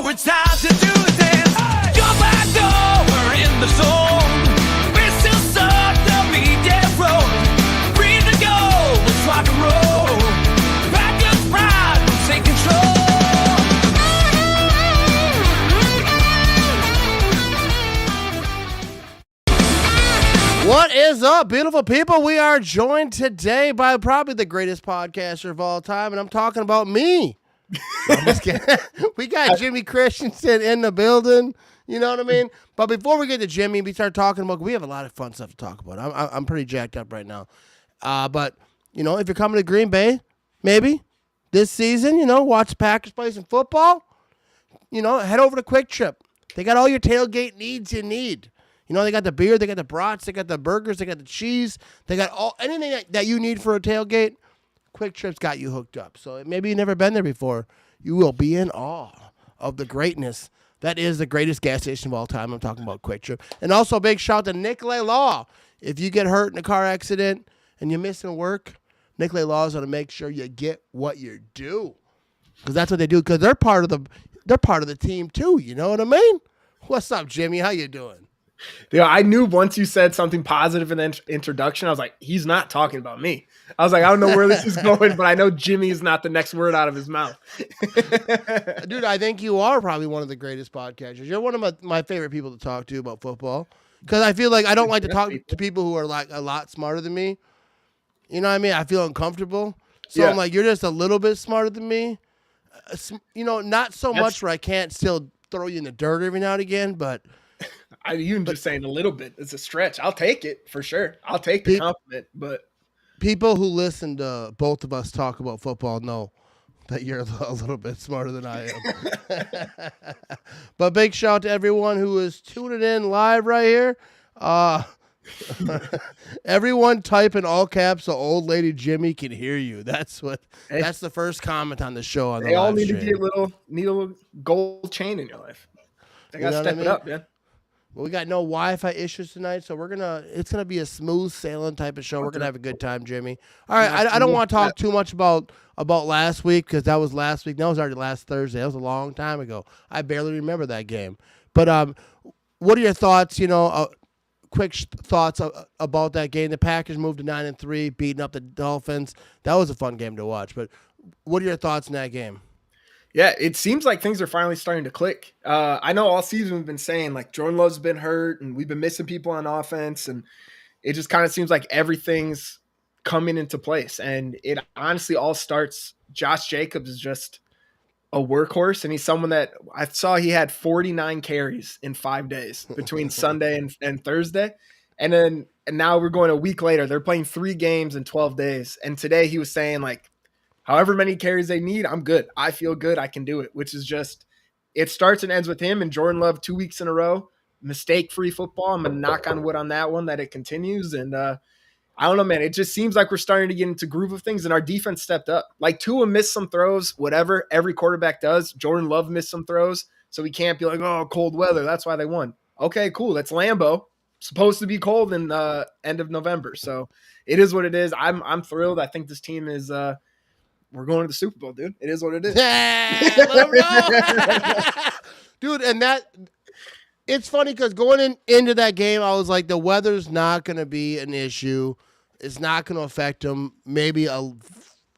it's time to do this. Jump back door, we're in the zone. We're still stuck, the media road. Free to go, let's rock and roll. Packers pride, we'll take control. What is up, beautiful people? We are joined today by probably the greatest podcaster of all time, and I'm talking about me. I'm just kidding. We got Jimmy Christensen in the building. You know what I mean? But before we get to Jimmy, we start talking about, we have a lot of fun stuff to talk about. I'm pretty jacked up right now. But, you know, if you're coming to Green Bay, maybe this season, you know, watch Packers play some football, you know, head over to Quick Trip. They got all your tailgate needs you need. You know, they got the beer, they got the brats, they got the burgers, they got the cheese, they got anything that you need for a tailgate. Quick Trip's got you hooked up. So maybe you've never been there before. You will be in awe of the greatness. That is the greatest gas station of all time. I'm talking about Quick Trip. And also a big shout out to Nicolay Law. If you get hurt in a car accident and you're missing work, Nicolay Law is going to make sure you get what you're due. Because that's what they do. Because they're part of the team too. You know what I mean? What's up, Jimmy? How you doing? Yeah, I knew once you said something positive in the introduction, I was like, he's not talking about me. I was like, I don't know where this is going, but I know Jimmy is not the next word out of his mouth. Dude, I think you are probably one of the greatest podcasters. You're one of my favorite people to talk to about football. Because I feel like I don't like to talk to people who are like a lot smarter than me. You know what I mean? I feel uncomfortable. So I'm like, you're just a little bit smarter than me. You know, not so much where I can't still throw you in the dirt every now and again, but... Even just saying a little bit, it's a stretch. I'll take it for sure. I'll take the compliment, but people who listen to both of us talk about football know that you're a little bit smarter than I am. But big shout out to everyone who is tuning in live right here. Everyone type in all caps so old lady Jimmy can hear you. That's the first comment on the show on the they all live need stream. to get a little gold chain in your life. They gotta step it up, man. Well, we got no Wi-Fi issues tonight, so it's gonna be a smooth sailing type of show. We're gonna have a good time, Jimmy. All right, I don't want to talk too much about last week because that was last week. That was already last Thursday. That was a long time ago. I barely remember that game. But what are your thoughts? You know, quick thoughts about that game. The Packers moved to 9-3, beating up the Dolphins. That was a fun game to watch. But what are your thoughts in that game? Yeah, it seems like things are finally starting to click. I know all season we've been saying, like, Jordan Love's been hurt and we've been missing people on offense, and it just kind of seems like everything's coming into place. And it honestly all starts – Josh Jacobs is just a workhorse, and he's someone that – I saw he had 49 carries in 5 days between Sunday and Thursday. And now we're going a week later. They're playing 3 games in 12 days. And today he was saying, like, however many carries they need, I'm good. I feel good. I can do it, which is just – it starts and ends with him and Jordan Love 2 weeks in a row. Mistake-free football. I'm going to knock on wood on that one that it continues. And I don't know, man. It just seems like we're starting to get into groove of things, and our defense stepped up. Like, Tua missed some throws, whatever. Every quarterback does. Jordan Love missed some throws, so we can't be like, oh, cold weather. That's why they won. Okay, cool. That's Lambeau. Supposed to be cold in the end of November. So it is what it is. I'm thrilled. I think this team is we're going to the Super Bowl, dude. It is what it is. Let him know. Dude, and it's funny because going into that game, I was like, the weather's not going to be an issue. It's not going to affect them. Maybe a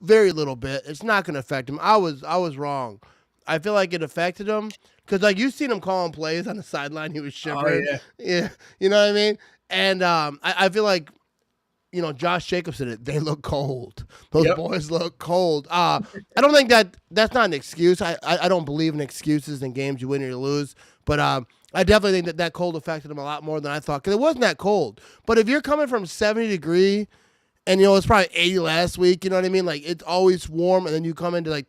very little bit. It's not going to affect them. I was wrong. I feel like it affected him because, like, you seen him calling plays on the sideline. He was shivering. Oh, yeah. You know what I mean? And I feel like, you know, Josh Jacobs said it. They look cold. Those boys look cold. I don't think that's not an excuse. I don't believe in excuses in games you win or you lose. But I definitely think that cold affected them a lot more than I thought because it wasn't that cold. But if you're coming from 70 degree and, you know, it's probably 80 last week, you know what I mean? Like, it's always warm, and then you come into, like,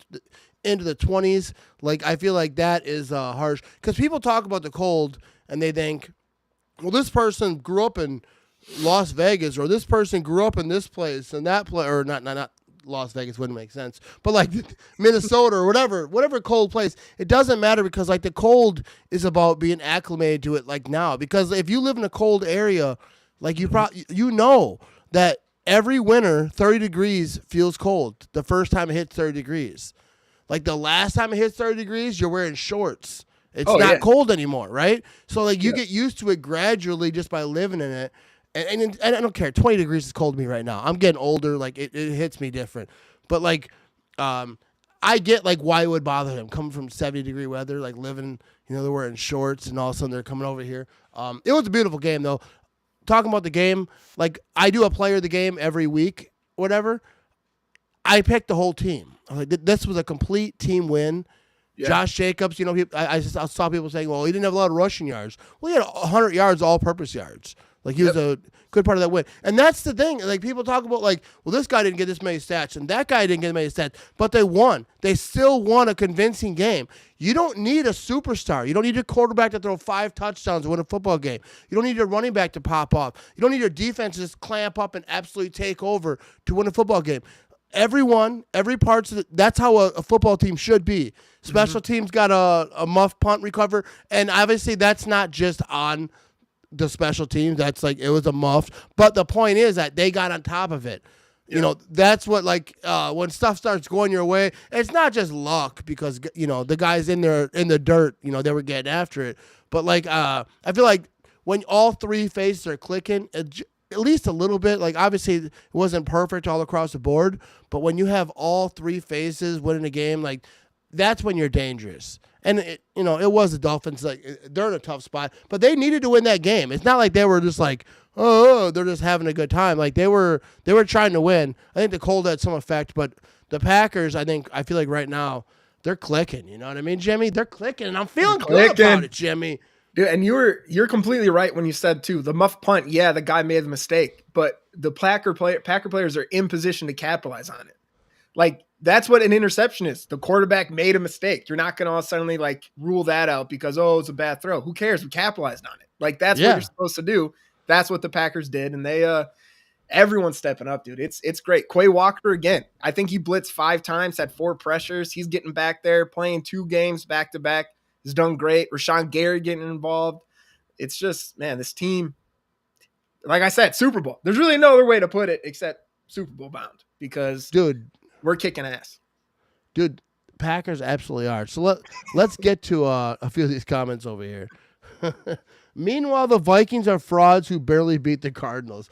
into the 20s. Like, I feel like that is harsh because people talk about the cold and they think, well, this person grew up in Las Vegas, or this person grew up in this place and that place, or not Las Vegas wouldn't make sense, but like Minnesota or whatever cold place. It doesn't matter because, like, the cold is about being acclimated to it, like, now. Because if you live in a cold area, like, you know that every winter 30 degrees feels cold the first time it hits 30 degrees. Like the last time it hits 30 degrees, you're wearing shorts. It's Oh, not yeah. cold anymore, right? So like you Yeah. get used to it gradually just by living in it. And I don't care. 20 degrees is cold to me right now. I'm getting older. Like it hits me different. But like, I get like why it would bother him coming from 70-degree weather, like living, they're wearing shorts and all of a sudden they're coming over here. It was a beautiful game though. Talking about the game, like I do a player of the game every week, whatever. I picked the whole team. Like this was a complete team win. Yeah. Josh Jacobs, I saw people saying, well, he didn't have a lot of rushing yards. Well, he had 100 yards, all-purpose yards. Like, he was a good part of that win. And that's the thing. Like, people talk about, like, well, this guy didn't get this many stats, and that guy didn't get many stats. But they won. They still won a convincing game. You don't need a superstar. You don't need a quarterback to throw 5 touchdowns to win a football game. You don't need your running back to pop off. You don't need your defense to just clamp up and absolutely take over to win a football game. Everyone, every part of that's how a football team should be. Special teams got a muff punt recover, and obviously that's not just on the special teams. That's like it was a muff, but the point is that they got on top of it. That's what when stuff starts going your way, it's not just luck because the guys in there in the dirt, they were getting after it. But I feel like when all 3 phases are clicking, at least a little bit. Like, obviously, it wasn't perfect all across the board, but when you have all 3 phases winning a game, like, that's when you're dangerous. And, it was the Dolphins. Like, they're in a tough spot, but they needed to win that game. It's not like they were just like, oh, they're just having a good time. Like, they were trying to win. I think the cold had some effect, but the Packers, I feel like right now, they're clicking. You know what I mean, Jimmy? They're clicking, and I'm feeling good about it, Jimmy. Dude, and you're completely right when you said too the muff punt. Yeah, the guy made the mistake, but the Packer players are in position to capitalize on it. Like that's what an interception is. The quarterback made a mistake. You're not going to all suddenly rule that out because it's a bad throw. Who cares? We capitalized on it. Like that's what you're supposed to do. That's what the Packers did, and they everyone's stepping up, dude. It's great. Quay Walker again. I think he blitzed 5 times, had 4 pressures. He's getting back there, playing 2 games back to back. He's done great. Rashawn Gary getting involved. It's just, man, this team, like I said, Super Bowl. There's really no other way to put it except Super Bowl bound because, dude, we're kicking ass. Dude, Packers absolutely are. So let's get to a few of these comments over here. Meanwhile, the Vikings are frauds who barely beat the Cardinals.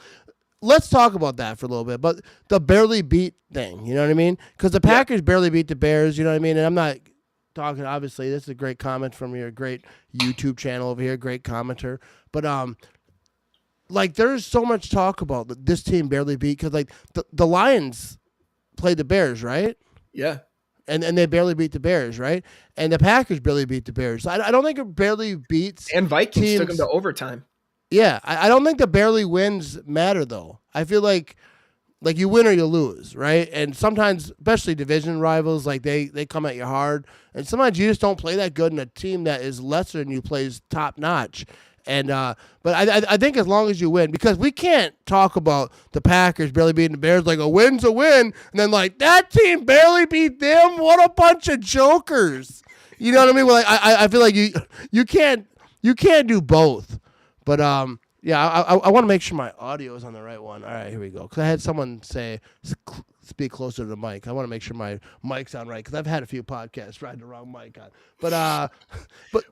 Let's talk about that for a little bit. But the barely beat thing, you know what I mean? Because the Packers barely beat the Bears, you know what I mean? And I'm not talking, obviously, this is a great comment from your great YouTube channel over here, great commenter. But there's so much talk about this team barely beat because the Lions played the Bears, right? Yeah. And they barely beat the Bears, right? And the Packers barely beat the Bears. So I don't think it barely beats. And Vikings teams. took them to overtime. Yeah, I don't think the barely wins matter though. I feel like you win or you lose, right? And sometimes, especially division rivals, they come at you hard. And sometimes you just don't play that good, and a team that is lesser than you plays top notch. And but I think as long as you win, because we can't talk about the Packers barely beating the Bears like a win's a win, and then that team barely beat them. What a bunch of jokers! You know what I mean? Well, I feel like you can't do both. But yeah, I want to make sure my audio is on the right one. All right, here we go. Because I had someone say speak closer to the mic. I want to make sure my mic's on right because I've had a few podcasts where I had the wrong mic on. But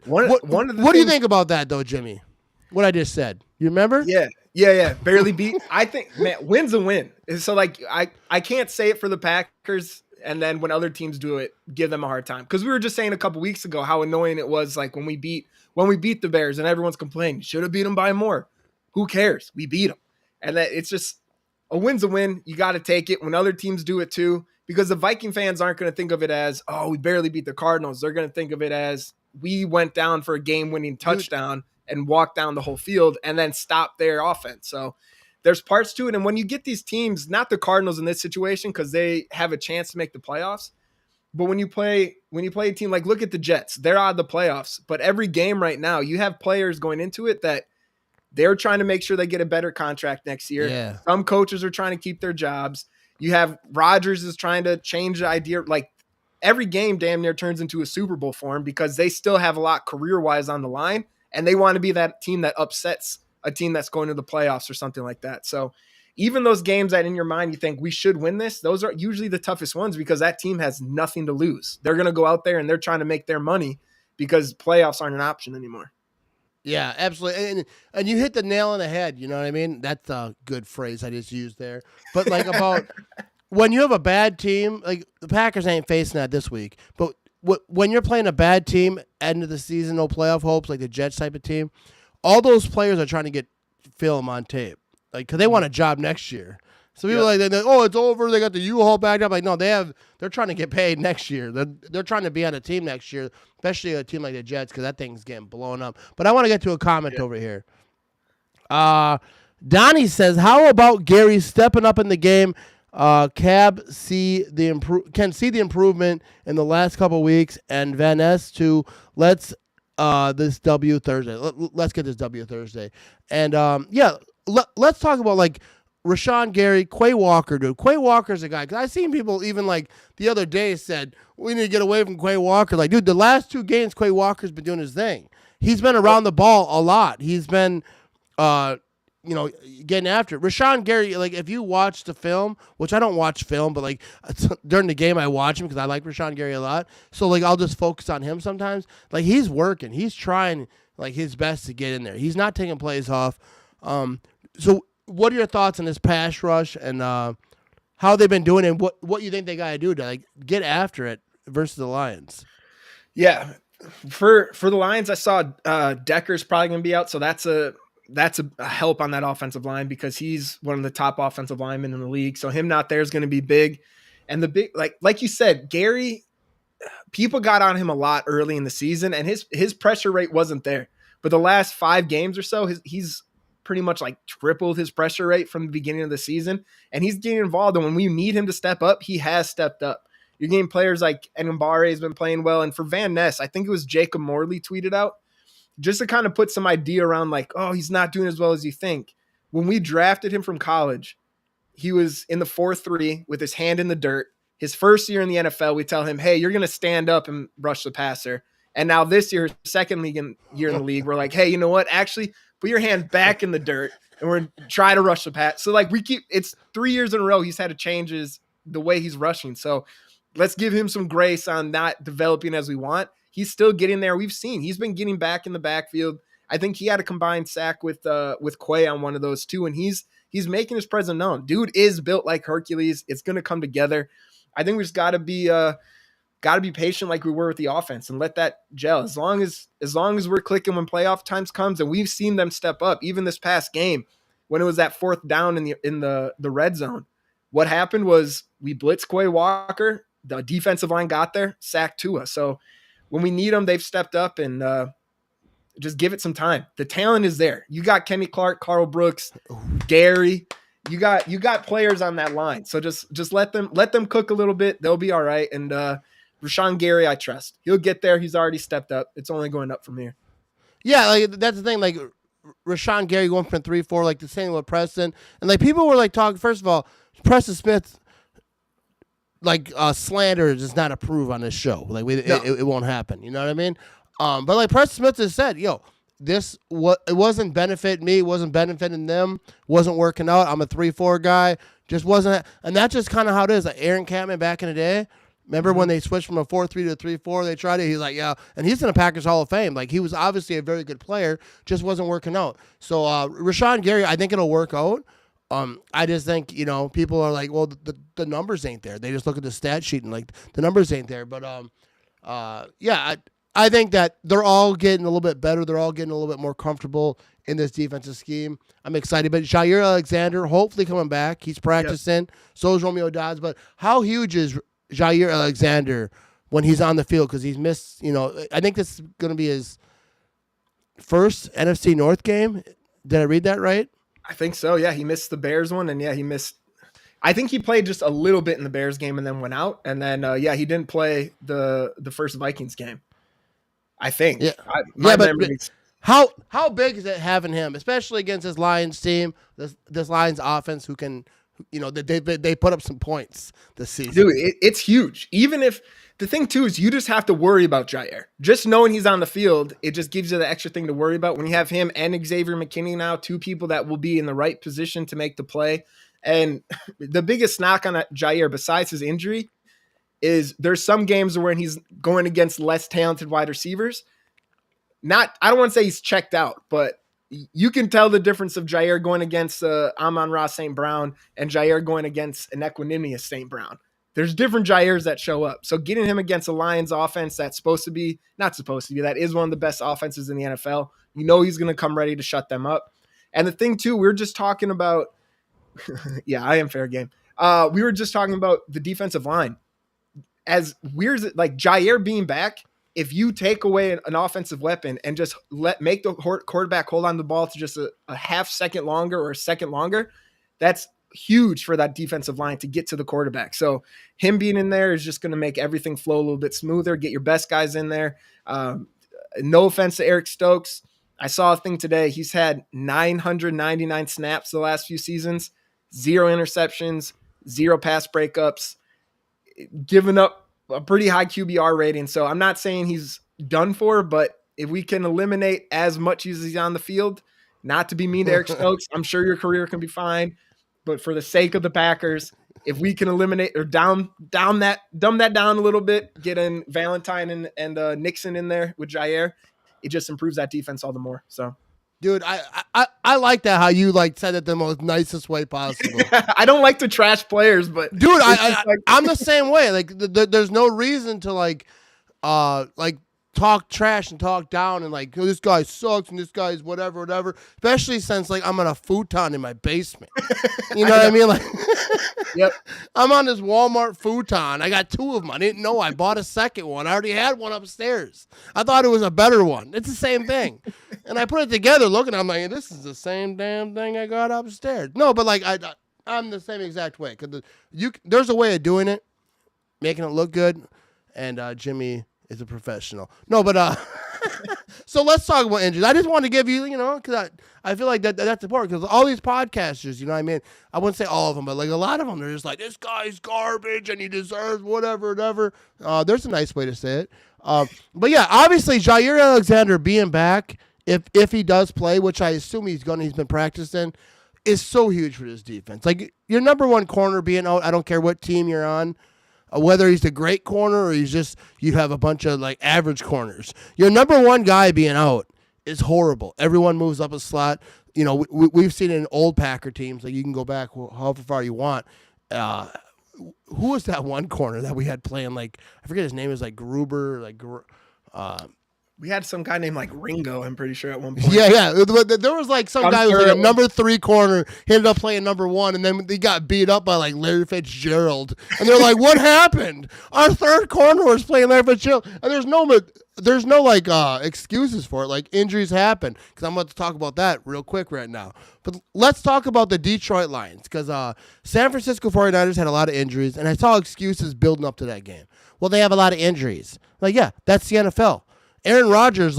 what do you think about that though, Jimmy? What I just said. You remember? Yeah. Barely beat. I think, man, win's a win. So I can't say it for the Packers. And then when other teams do it, give them a hard time. Because we were just saying a couple weeks ago how annoying it was when we beat the Bears and everyone's complaining, should have beat them by more. Who cares? We beat them. And that it's just a win's a win. You got to take it when other teams do it too. Because the Viking fans aren't going to think of it as, oh, we barely beat the Cardinals. They're going to think of it as we went down for a game-winning touchdown and walked down the whole field and then stopped their offense. So there's parts to it. And when you get these teams, not the Cardinals in this situation because they have a chance to make the playoffs, but when you play a team look at the Jets, they're out of the playoffs. But every game right now, you have players going into it that they're trying to make sure they get a better contract next year. Yeah. Some coaches are trying to keep their jobs. You have Rodgers is trying to change the idea. Every game damn near turns into a Super Bowl for him because they still have a lot career-wise on the line, and they want to be that team that upsets a team that's going to the playoffs or something like that. So even those games that in your mind you think we should win this, those are usually the toughest ones because that team has nothing to lose. They're going to go out there and they're trying to make their money because playoffs aren't an option anymore. Yeah, absolutely. And you hit the nail on the head. You know what I mean? That's a good phrase I just used there. But like about when you have a bad team, like the Packers ain't facing that this week. But when you're playing a bad team, end of the season, no playoff hopes, like the Jets type of team, all those players are trying to get film on tape, like because they want a job next year. So people are like, oh, it's over. They got the U-Haul backed up. Like, no, they're trying to get paid next year. They're trying to be on a team next year, especially a team like the Jets, because that thing's getting blown up. But I want to get to a comment over here. Donnie says, how about Gary stepping up in the game? Cab can see the improvement in the last couple weeks, and Van Ness too. Let's this W Thursday. Let's get this W Thursday, and let's talk about like Rashawn Gary, Quay Walker, dude. Quay Walker's a guy, because I've seen people even like the other day said, we need to get away from Quay Walker. Like, dude, the last 2 games, Quay Walker's been doing his thing. He's been around the ball a lot. He's been, getting after it. Rashawn Gary, like, if you watch the film, which I don't watch film, but like during the game I watch him because I like Rashawn Gary a lot. So, like, I'll just focus on him sometimes. Like, he's working. He's trying, like, his best to get in there. He's not taking plays off. So, what are your thoughts on this pass rush and how they've been doing it and what you think they got to do to like get after it versus the Lions? Yeah, for the Lions, I saw Decker's probably going to be out, so that's a help on that offensive line because he's one of the top offensive linemen in the league. So him not there is going to be big. And the big like you said, Gary, people got on him a lot early in the season, and his pressure rate wasn't there. But the last 5 games or so, he's pretty much like tripled his pressure rate from the beginning of the season, and he's getting involved. And when we need him to step up, he has stepped up. You're getting players like Enambare has been playing well. And for Van Ness, I think it was Jacob Morley tweeted out just to kind of put some idea around like, oh, he's not doing as well as you think. When we drafted him from college, he was in the 4-3 with his hand in the dirt. His first year in the NFL, we tell him, hey, you're going to stand up and rush the passer. And now this year, second year in the league, we're like, hey, you know what? Actually, put your hand back in the dirt and we're try to rush the pass. So like it's 3 years in a row he's had to change the way he's rushing. So let's give him some grace on not developing as we want. He's still getting there. We've seen he's been getting back in the backfield. I think he had a combined sack with Quay on one of those too, and he's making his presence known. Dude is built like Hercules. It's going to come together. I think we just got to be patient like we were with the offense and let that gel. As long as we're clicking when playoff times comes, and we've seen them step up. Even this past game, when it was that 4th down in the red zone, what happened was we blitzed Quay Walker. The defensive line got there, sacked Tua. So when we need them, they've stepped up and just give it some time. The talent is there. You got Kenny Clark, Carl Brooks, Gary. You got players on that line. So just let them cook a little bit. They'll be all right. And Rashawn Gary, I trust. He'll get there. He's already stepped up. It's only going up from here. Yeah, like that's the thing. Like Rashawn Gary going from 3-4, like the same with Preston, and like people were like talking. First of all, Preston Smith, like slander does not approve on this show. Like it won't happen. You know what I mean? But like Preston Smith has said, it wasn't benefiting me, it wasn't benefiting them, wasn't working out. I'm a 3-4 guy, just wasn't, and that's just kind of how it is. Like Aaron Campman back in the day. Remember when they switched from a 4-3 to a 3-4? They tried it. He's like, yeah, and he's in the Packers Hall of Fame. Like he was obviously a very good player, just wasn't working out. So Rashawn Gary, I think it'll work out. I just think people are like, well, the numbers ain't there. They just look at the stat sheet and like the numbers ain't there. But I think that they're all getting a little bit better. They're all getting a little bit more comfortable in this defensive scheme. I'm excited. But Jair Alexander hopefully coming back. He's practicing. Yep. So is Romeo Dobbs. But how huge is Jair Alexander when he's on the field? Because he's missed, I think this is going to be his first NFC North game. Did I read that right? I think so. Yeah, he missed the Bears one, and yeah, he missed. I think he played just a little bit in the Bears game and then went out, and then he didn't play the first Vikings game. I think. Yeah, but how big is it having him, especially against this Lions team, this Lions offense who can they put up some points this season. Dude, it's huge. Even if the thing too is you just have to worry about Jair. Just knowing he's on the field, it just gives you the extra thing to worry about. When you have him and Xavier McKinney now, two people that will be in the right position to make the play. And the biggest knock on Jair, besides his injury, is there's some games where he's going against less talented wide receivers. I don't want to say he's checked out, but you can tell the difference of Jair going against Amon-Ra St. Brown and Jair going against an equanimous St. Brown. There's different Jairs that show up. So getting him against a Lions offense that is one of the best offenses in the NFL. You know he's going to come ready to shut them up. And the thing too, we were just talking about, yeah, I am fair game. We were just talking about the defensive line. As weird as it, like Jair being back, if you take away an offensive weapon and just make the quarterback hold on the ball to just a half second longer or a second longer, that's huge for that defensive line to get to the quarterback. So him being in there is just going to make everything flow a little bit smoother, get your best guys in there. No offense to Eric Stokes. I saw a thing today. He's had 999 snaps the last few seasons, 0 interceptions, 0 pass breakups, giving up a pretty high QBR rating. So I'm not saying he's done for, but if we can eliminate as much as he's on the field, not to be mean to Eric Stokes, I'm sure your career can be fine. But for the sake of the Packers, if we can eliminate or dumb that down a little bit, get in Valentine and Nixon in there with Jair, it just improves that defense all the more. So, dude, I like that how you said it the most nicest way possible. I don't like to trash players, but dude, I'm the same way. There's no reason to talk trash and talk down and this guy sucks and this guy's whatever. Especially since I'm on a futon in my basement. You know what I mean? Yep. I'm on this Walmart futon. I got 2 of them. I didn't know. I bought a second one. I already had one upstairs. I thought it was a better one. It's the same thing. And I put it together looking, I'm like, this is the same damn thing I got upstairs. No, but I'm the same exact way. Cause there's a way of doing it, making it look good. And Jimmy is a professional. No, but so let's talk about injuries. I just wanted to give you, because I feel like that's important because all these podcasters, you know what I mean? I wouldn't say all of them, but a lot of them, they're just this guy's garbage and he deserves whatever. There's a nice way to say it. But yeah, obviously Jair Alexander being back, if he does play, which I assume he's been practicing, is so huge for this defense. Your number one corner being out, I don't care what team you're on. Whether he's a great corner or you have a bunch of average corners. Your number one guy being out is horrible. Everyone moves up a slot. We've seen it in old Packer teams. You can go back however far you want. Who was that one corner that we had playing? I forget his name is Gruber. We had some guy named Ringo, I'm pretty sure, at one point. Yeah. There was some guy who was a number 3 corner. He ended up playing number 1, and then he got beat up by Larry Fitzgerald. And they're like, what happened? Our 3rd corner was playing Larry Fitzgerald. And there's no excuses for it. Injuries happen. Because I'm about to talk about that real quick right now. But let's talk about the Detroit Lions. Because San Francisco 49ers had a lot of injuries, and I saw excuses building up to that game. Well, they have a lot of injuries. Yeah, that's the NFL. Aaron Rodgers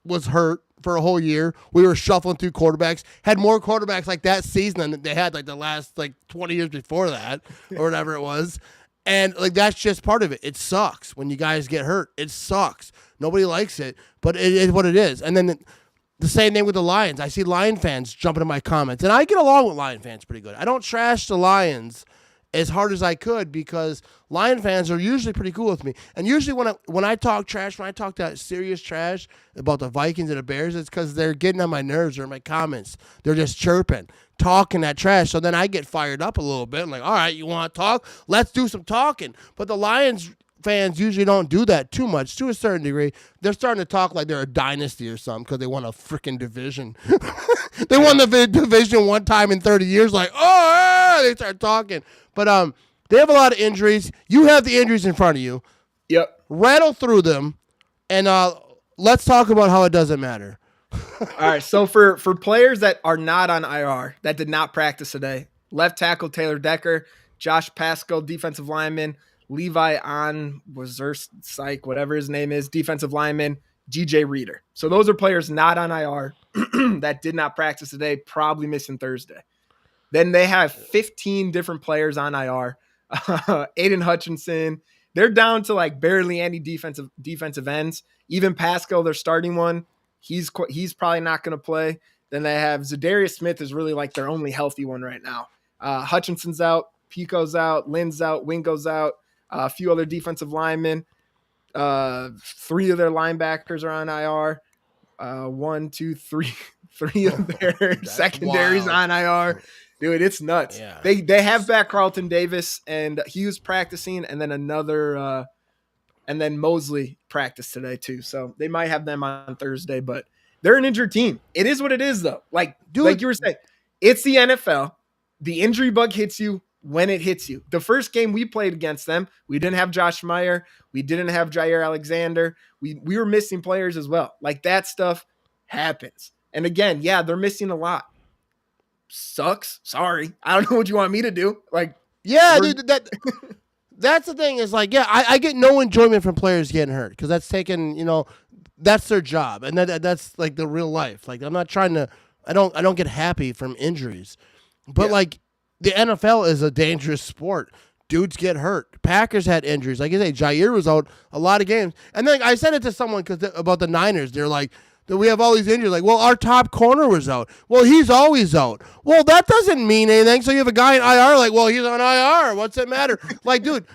was hurt for a whole year. We were shuffling through quarterbacks. Had more quarterbacks that season than they had the last 20 years before that or whatever it was. And that's just part of it. It sucks when you guys get hurt. It sucks. Nobody likes it, but it is what it is. And then the same thing with the Lions. I see Lion fans jumping in my comments, and I get along with Lion fans pretty good. I don't trash the Lions as hard as I could because Lion fans are usually pretty cool with me. And usually when I talk trash, when I talk that serious trash about the Vikings and the Bears, it's because they're getting on my nerves or in my comments. They're just chirping, talking that trash. So then I get fired up a little bit. I'm all right, you want to talk? Let's do some talking. But the Lions fans usually don't do that too much to a certain degree. They're starting to talk like they're a dynasty or something because they won a freaking division. They won the division one time in 30 years. They start talking. But they have a lot of injuries. You have the injuries in front of you. Yep. Rattle through them, and let's talk about how it doesn't matter. All right. So for players that are not on IR, that did not practice today, left tackle Taylor Decker, Josh Pascal, defensive lineman, Levi Psych, whatever his name is, defensive lineman, GJ Reader. So those are players not on IR that did not practice today, probably missing Thursday. Then they have 15 different players on IR. Aiden Hutchinson. They're down to like barely any defensive ends. Even Pascal, their starting one, he's probably not going to play. Then they have Zadarius Smith is really like their only healthy one right now. Hutchinson's out, Pico's out, Lynn's out, Wingo's out, a few other defensive linemen. 3 of their linebackers are on IR. 1, 2, 3, 3 of their secondaries on IR. Dude, it's nuts. Yeah. They have back Carlton Davis, and he was practicing, and then and then Mosley practiced today too. So they might have them on Thursday, but they're an injured team. It is what it is, though. Like you were saying, it's the NFL. The injury bug hits you when it hits you. The first game we played against them, we didn't have Josh Meyer. We didn't have Jair Alexander. We were missing players as well. Like that stuff happens. And again, yeah, they're missing a lot. Sucks. Sorry. I don't know what you want me to do. Like, yeah, dude, that's the thing is like, yeah, I get no enjoyment from players getting hurt because that's taken, that's their job. And that's like the real life. Like, I'm not trying to, I don't get happy from injuries, but like the NFL is a dangerous sport. Dudes get hurt. Packers had injuries. Like I say, Jair was out a lot of games. And then I said it to someone about the Niners. They're like, we have all these injuries. Like, well, our top corner was out. Well, he's always out. Well, that doesn't mean anything. So you have a guy in IR, like, well, he's on IR. What's it matter? Like, dude,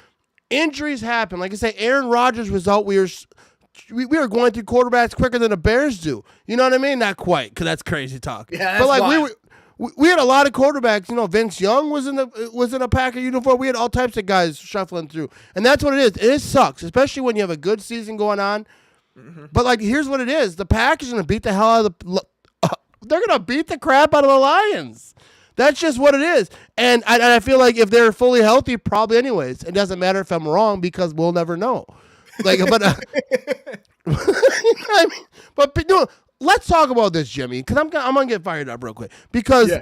injuries happen. Like I say, Aaron Rodgers was out. We were going through quarterbacks quicker than the Bears do. You know what I mean? Not quite, because that's crazy talk. Yeah, that's but like wild. we had a lot of quarterbacks. Vince Young was in a Packer uniform. We had all types of guys shuffling through, and that's what it is. It sucks, especially when you have a good season going on. Mm-hmm. But like, here's what it is: the Packers are gonna beat the hell out of they're gonna beat the crap out of the Lions. That's just what it is. And I feel like if they're fully healthy, probably anyways. It doesn't matter if I'm wrong because we'll never know. Like, but I mean, but no, let's talk about this, Jimmy, because I'm gonna get fired up real quick because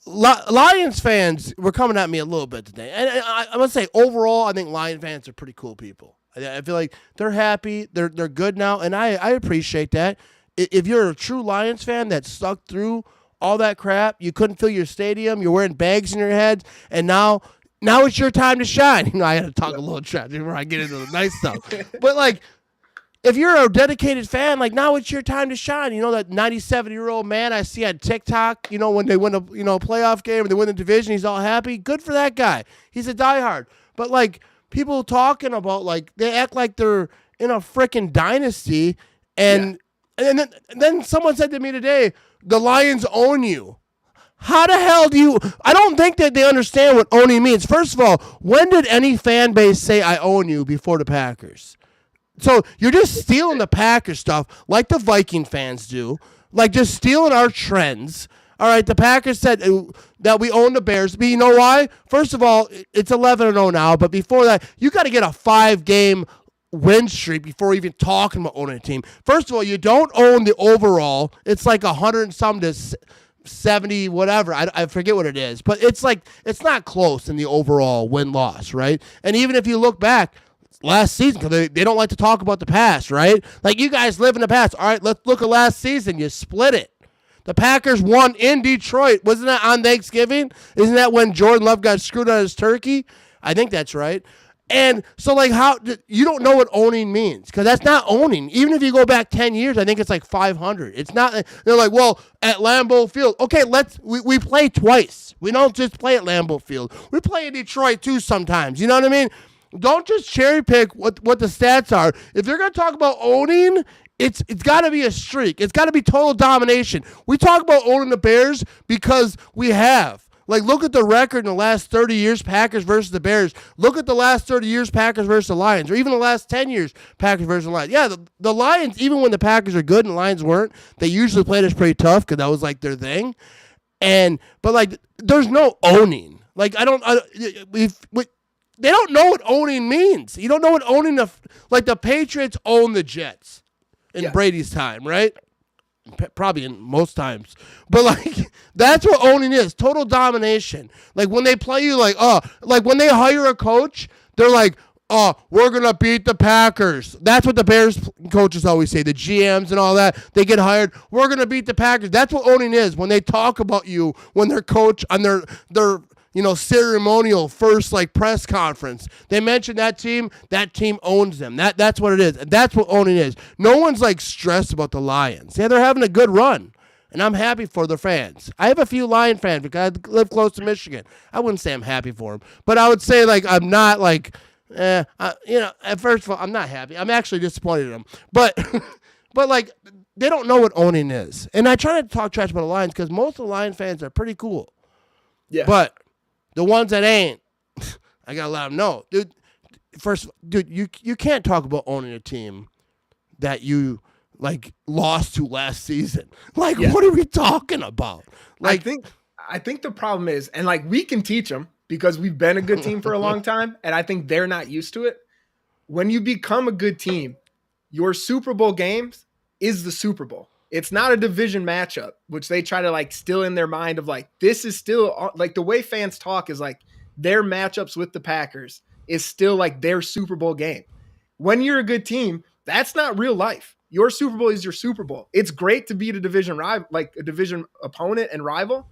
Lions fans were coming at me a little bit today, and I'm gonna say overall, I think Lion fans are pretty cool people. I feel like they're happy, they're good now, and I appreciate that. If you're a true Lions fan that stuck through all that crap, you couldn't fill your stadium, you're wearing bags in your heads, and now it's your time to shine. I had to talk a little trash before I get into the nice stuff. But like, if you're a dedicated fan, like now it's your time to shine. That 97-year-old man I see on TikTok, when they win a playoff game or they win the division, he's all happy. Good for that guy. He's a diehard. But like, people talking about like they act like they're in a freaking dynasty, and then someone said to me today, the Lions own you. How the hell do you? I don't think that they understand what owning means. First of all, when did any fan base say I own you before the Packers? So you're just stealing the Packers stuff like the Viking fans do, like just stealing our trends. All right, the Packers said that we own the Bears. But you know why? First of all, it's 11-0 now. But before that, you got to get a 5-game win streak before even talking about owning a team. First of all, you don't own the overall. It's like 100 and some to 70, whatever. I forget what it is. But it's like, it's not close in the overall win-loss, right? And even if you look back, last season, because they don't like to talk about the past, right? Like, you guys live in the past. All right, let's look at last season. You split it. The Packers won in Detroit. Wasn't that on Thanksgiving? Isn't that when Jordan Love got screwed on his turkey? I think that's right. And so, like, how you don't know what owning means, because that's not owning. Even if you go back 10 years, I think it's like 500. It's not. They're like, well, at Lambeau Field. Okay, we play twice. We don't just play at Lambeau Field. We play in Detroit too sometimes. You know what I mean? Don't just cherry pick what the stats are. If you're gonna talk about owning, it's got to be a streak. It's got to be total domination. We talk about owning the Bears because we have. Like, look at the record in the last 30 years, Packers versus the Bears. Look at the last 30 years, Packers versus the Lions, or even the last 10 years, Packers versus the Lions. Yeah, the Lions, even when the Packers are good and the Lions weren't, they usually played us pretty tough because that was like their thing. But like, there's no owning. Like, they don't know what owning means. You don't know what owning the Patriots own the Jets in Brady's time, right? Probably in most times. But like, that's what owning is. Total domination. Like, when they play you like when they hire a coach, they're like, oh, we're going to beat the Packers. That's what the Bears coaches always say, the GMs and all that. They get hired. We're going to beat the Packers. That's what owning is when they talk about you when their coach on their ceremonial first like press conference. They mention that team owns them. That's what it is. And that's what owning is. No one's like stressed about the Lions. Yeah, they're having a good run. And I'm happy for the fans. I have a few Lion fans because I live close to Michigan. I wouldn't say I'm happy for them, but I would say like I'm not like first of all, I'm not happy. I'm actually disappointed in them. But but like they don't know what owning is. And I try to talk trash about the Lions because most of the Lion fans are pretty cool. Yeah. But the ones that ain't, I gotta let them know, dude. First, dude, you can't talk about owning a team that you like lost to last season. Like, what are we talking about? Like, I think the problem is, and like we can teach them because we've been a good team for a long time, and I think they're not used to it. When you become a good team, your Super Bowl games is the Super Bowl. It's not a division matchup, which they try to like still in their mind of like, this is still like the way fans talk is like their matchups with the Packers is still like their Super Bowl game. When you're a good team, that's not real life. Your Super Bowl is your Super Bowl. It's great to beat a division rival, like a division opponent and rival.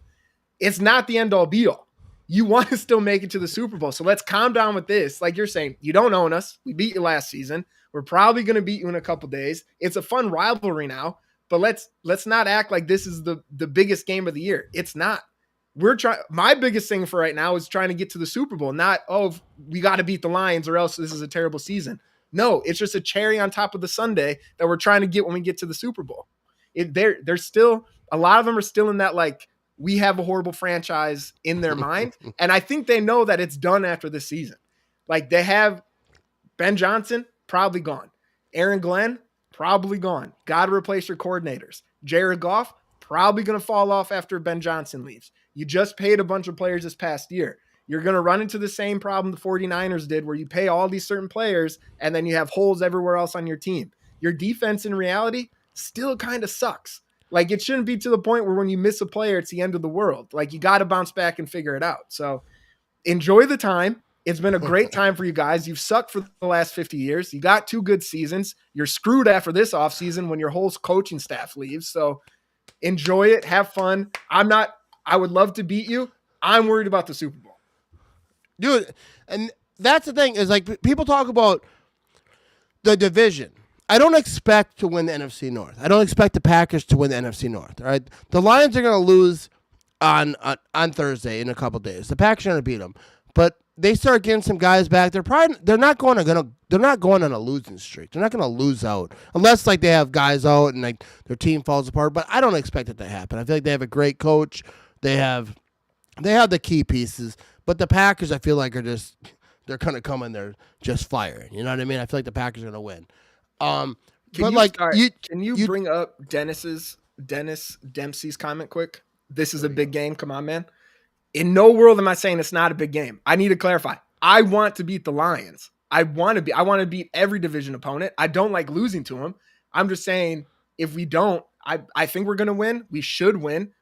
It's not the end all be all. You want to still make it to the Super Bowl. So let's calm down with this. Like you're saying, you don't own us. We beat you last season. We're probably going to beat you in a couple days. It's a fun rivalry now, but let's not act like this is the biggest game of the year. It's not. My biggest thing for right now is trying to get to the Super Bowl, not, oh, we got to beat the Lions or else this is a terrible season. No, it's just a cherry on top of the sundae that we're trying to get when we get to the Super Bowl. They're still, a lot of them are still in that, like, we have a horrible franchise in their mind. And I think they know that it's done after this season. Like they have Ben Johnson, probably gone. Aaron Glenn, probably gone. Got to replace your coordinators. Jared Goff, probably going to fall off after Ben Johnson leaves. You just paid a bunch of players this past year. You're going to run into the same problem the 49ers did where you pay all these certain players and then you have holes everywhere else on your team. Your defense in reality still kind of sucks. Like it shouldn't be to the point where when you miss a player, it's the end of the world. Like you got to bounce back and figure it out. So enjoy the time. It's been a great time for you guys. You've sucked for the last 50 years. You got 2 good seasons. You're screwed after this offseason when your whole coaching staff leaves. So enjoy it. Have fun. I would love to beat you. I'm worried about the Super Bowl. Dude, and that's the thing is like people talk about the division. I don't expect to win the NFC North. I don't expect the Packers to win the NFC North. All right, the Lions are going to lose on Thursday in a couple days. The Packers are going to beat them, but they start getting some guys back. They're not going on a losing streak. They're not going to lose out unless like they have guys out and like their team falls apart. But I don't expect it to happen. I feel like they have a great coach. They have the key pieces. But the Packers, I feel like, they're going to come in there just firing. You know what I mean? I feel like the Packers are going to win. Can you bring up Dennis Dempsey's comment quick? This is a big game. Come on, man. In no world am I saying it's not a big game. I need to clarify. I want to beat the Lions. I want to beat every division opponent. I don't like losing to them. I'm just saying if we don't, I think we're going to win. We should win.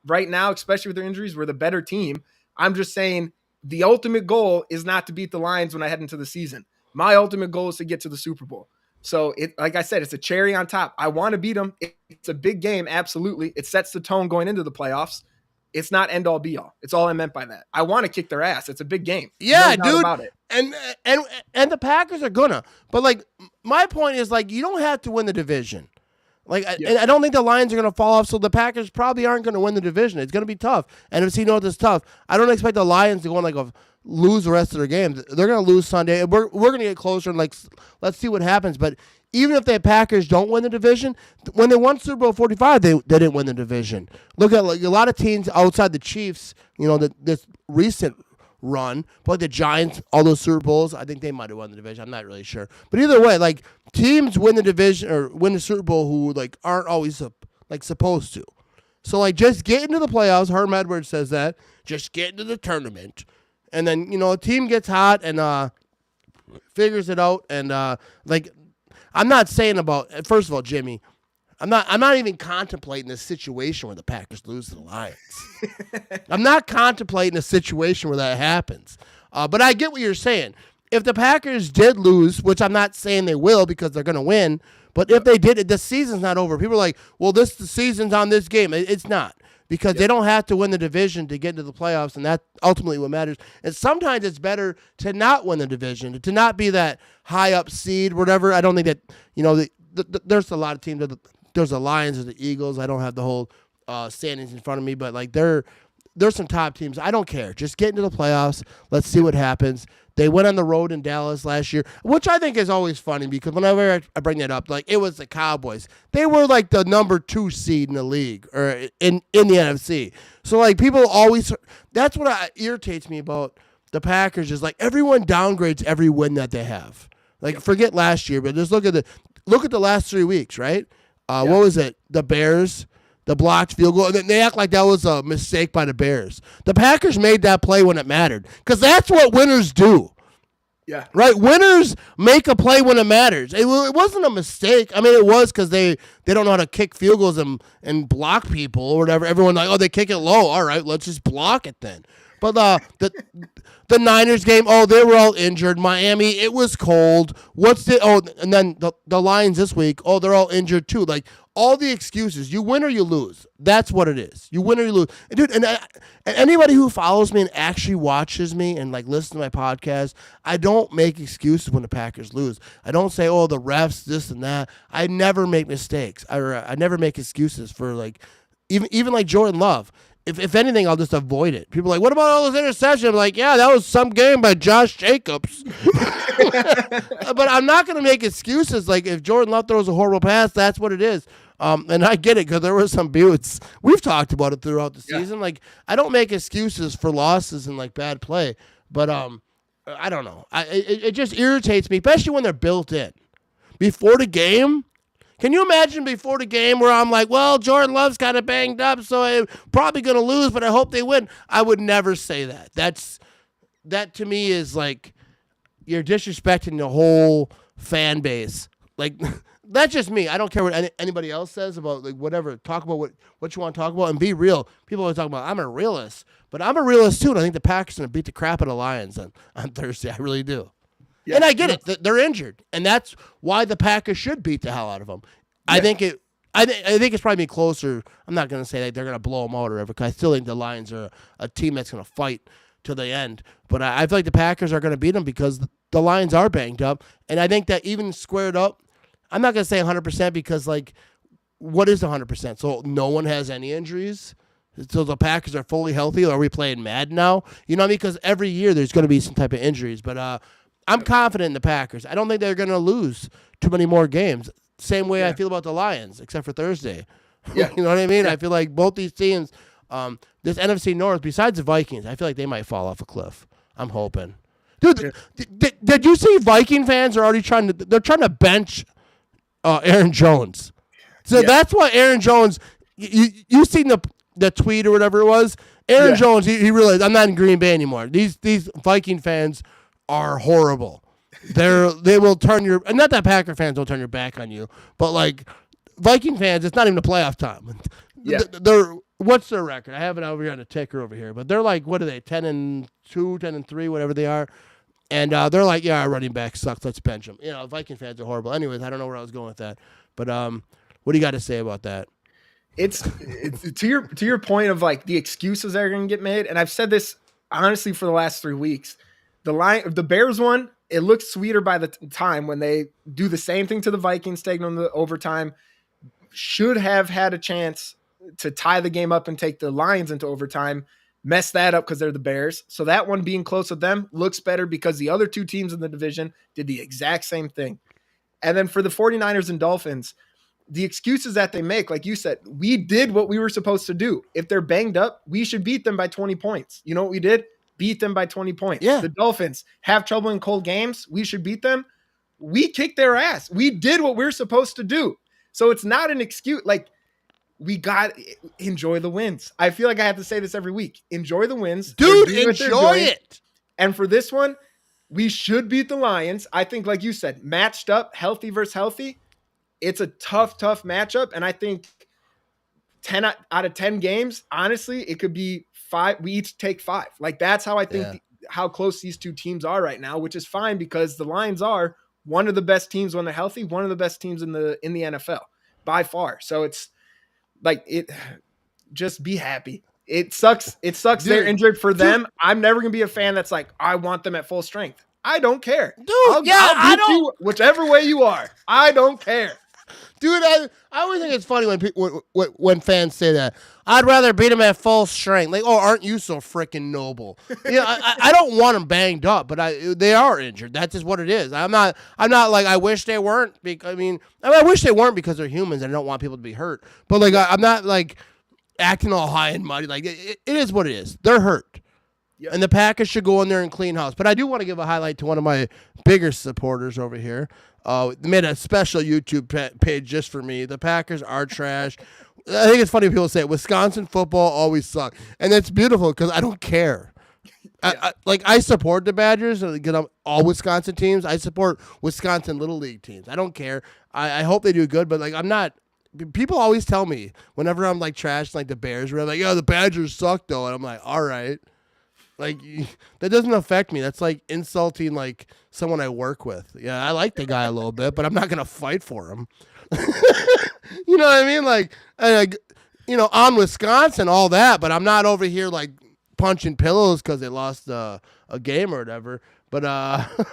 Right now, especially with their injuries, we're the better team. I'm just saying the ultimate goal is not to beat the Lions when I head into the season. My ultimate goal is to get to the Super Bowl. So, like I said, it's a cherry on top. I want to beat them. It's a big game, absolutely. It sets the tone going into the playoffs. It's not end all be all. It's all I meant by that. I want to kick their ass. It's a big game. Yeah, no dude. About it. And the Packers are gonna. But like my point is like you don't have to win the division. Like and I don't think the Lions are gonna fall off. So the Packers probably aren't gonna win the division. It's gonna be tough. NFC North is tough. I don't expect the Lions to go on like lose the rest of their games. They're gonna lose Sunday. We're gonna get closer and like let's see what happens. But even if the Packers don't win the division, when they won Super Bowl 45, they didn't win the division. Look at like a lot of teams outside the Chiefs. You know this recent run, but like the Giants, all those Super Bowls, I think they might have won the division. I'm not really sure. But either way, like teams win the division or win the Super Bowl who like aren't always like supposed to. So like just get into the playoffs. Herm Edwards says that. Just get into the tournament. And then, you know, a team gets hot and figures it out. And like I'm not saying about first of all, Jimmy, I'm not even contemplating this situation where the Packers lose to the Lions. I'm not contemplating a situation where that happens. But I get what you're saying. if the Packers did lose, which I'm not saying they will because they're going to win, but if they did, the season's not over. People are like, well, the season's on this game. It's not because they don't have to win the division to get into the playoffs, and that's ultimately what matters. And sometimes it's better to not win the division, to not be that high up seed, whatever. I don't think that, there's a lot of teams. There's the Lions, there's the Eagles. I don't have the whole standings in front of me, but like there's some top teams. I don't care. Just get into the playoffs. Let's see what happens. They went on the road in Dallas last year, which I think is always funny because whenever I bring that up, like it was the Cowboys. They were like the number 2 seed in the league or in the NFC. So like people always, that's what irritates me about the Packers is like everyone downgrades every win that they have. Like forget last year, but just look at the last 3 weeks, right? What was it? The Bears. The blocked field goal, and then they act like that was a mistake by the Bears. The Packers made that play when it mattered, because that's what winners do. Yeah. Right? Winners make a play when it matters. It wasn't a mistake. I mean, it was because they don't know how to kick field goals and block people or whatever. Everyone like, oh, they kick it low. All right, let's just block it then. But the Niners game, they were all injured. Miami, it was cold. And then the Lions this week, they're all injured too. Like, all the excuses. You win or you lose. That's what it is. You win or you lose. And dude, and anybody who follows me and actually watches me and like listens to my podcast, I don't make excuses when the Packers lose. I don't say, the refs, this and that. I never make mistakes. I never make excuses for like, even like Jordan Love. If anything, I'll just avoid it. People are like, what about all those interceptions? I'm like, yeah, that was some game by Josh Jacobs. But I'm not going to make excuses. Like, if Jordan Love throws a horrible pass, that's what it is. And I get it because there were some buttes. We've talked about it throughout the season. Like, I don't make excuses for losses and, like, bad play. But I don't know. It just irritates me, especially when they're built in. Before the game, can you imagine before the game where I'm like, well, Jordan Love's kind of banged up, so I'm probably going to lose, but I hope they win. I would never say that. That to me is like you're disrespecting the whole fan base. Like, that's just me. I don't care what anybody else says about like whatever. Talk about what you want to talk about and be real. People always talk about I'm a realist, but I'm a realist too, and I think the Packers are going to beat the crap out of the Lions on Thursday. I really do. Yeah. And I get it. They're injured, and that's why the Packers should beat the hell out of them. Yeah. I think it's probably closer. I'm not going to say that they're going to blow them out or whatever, because I still think the Lions are a team that's going to fight to the end. But I feel like the Packers are going to beat them because the Lions are banged up, and I think that even squared up, I'm not going to say 100% because, like, what is 100%? So no one has any injuries? So the Packers are fully healthy? Are we playing mad now? You know what I mean? Because every year there's going to be some type of injuries, but I'm confident in the Packers. I don't think they're going to lose too many more games. Same way I feel about the Lions, except for Thursday. Yeah. You know what I mean? Yeah. I feel like both these teams, this NFC North, besides the Vikings, I feel like they might fall off a cliff. I'm hoping. Dude, did you see Viking fans are already trying to bench Aaron Jones? So that's why Aaron Jones, you seen the tweet or whatever it was? Aaron Jones, he realized I'm not in Green Bay anymore. These Viking fans are horrible. They will turn your, and not that Packer fans don't turn your back on you, but like Viking fans, it's not even a playoff time. Yeah. What's their record? I have it over here on the ticker over here, but they're like, what are they? 10-2, 10-3, whatever they are. And they're like, yeah, our running back sucks. Let's bench him. Viking fans are horrible. Anyways, I don't know where I was going with that, but what do you got to say about that? It's to your point of like the excuses that are going to get made, and I've said this honestly for the last 3 weeks. The Bears one, it looks sweeter by the time when they do the same thing to the Vikings, taking them to overtime. Should have had a chance to tie the game up and take the Lions into overtime. Mess that up because they're the Bears. So that one being close with them looks better because the other two teams in the division did the exact same thing. And then for the 49ers and Dolphins, the excuses that they make, like you said, we did what we were supposed to do. If they're banged up, we should beat them by 20 points. You know what we did? Beat them by 20 points. Yeah. The Dolphins have trouble in cold games. We should beat them. We kicked their ass. We did what we're supposed to do. So it's not an excuse. Like, we got enjoy the wins. I feel like I have to say this every week. Enjoy the wins. Dude, enjoy it. And for this one, we should beat the Lions. I think, like you said, matched up, healthy versus healthy. It's a tough matchup. And I think 10 out of 10 games, honestly, it could be 5. We each take 5. Like, that's how I think how close these two teams are right now, which is fine because the Lions are one of the best teams when they're healthy, one of the best teams in the NFL by far. So it's like it. Just be happy. It sucks. It sucks they're injured for them. I'm never gonna be a fan that's like, I want them at full strength. I don't care. Dude, I'll beat you whichever way you are. I don't care. Dude, I always think it's funny when fans say that. I'd rather beat them at full strength. Like, oh, aren't you so freaking noble? I don't want them banged up, but they are injured. That's just what it is. I'm not like I wish they weren't. I wish they weren't because they're humans and I don't want people to be hurt. But like, I'm not like acting all high and mighty. Like it is what it is. They're hurt. Yep. And the Packers should go in there and clean house. But I do want to give a highlight to one of my bigger supporters over here. They made a special YouTube page just for me. The Packers are trash. I think it's funny when people say Wisconsin football always suck. And it's beautiful because I don't care. Yeah. I support the Badgers because I'm all Wisconsin teams. I support Wisconsin Little League teams. I don't care. I hope they do good, but like I'm not. People always tell me whenever I'm like trash, like the Bears, where like, the Badgers suck though, and I'm like, all right, like that doesn't affect me. That's like insulting like someone I work with. Yeah, I like the guy a little bit, but I'm not gonna fight for him. You know what I mean? Like, on Wisconsin, all that, but I'm not over here like punching pillows because they lost a game or whatever. But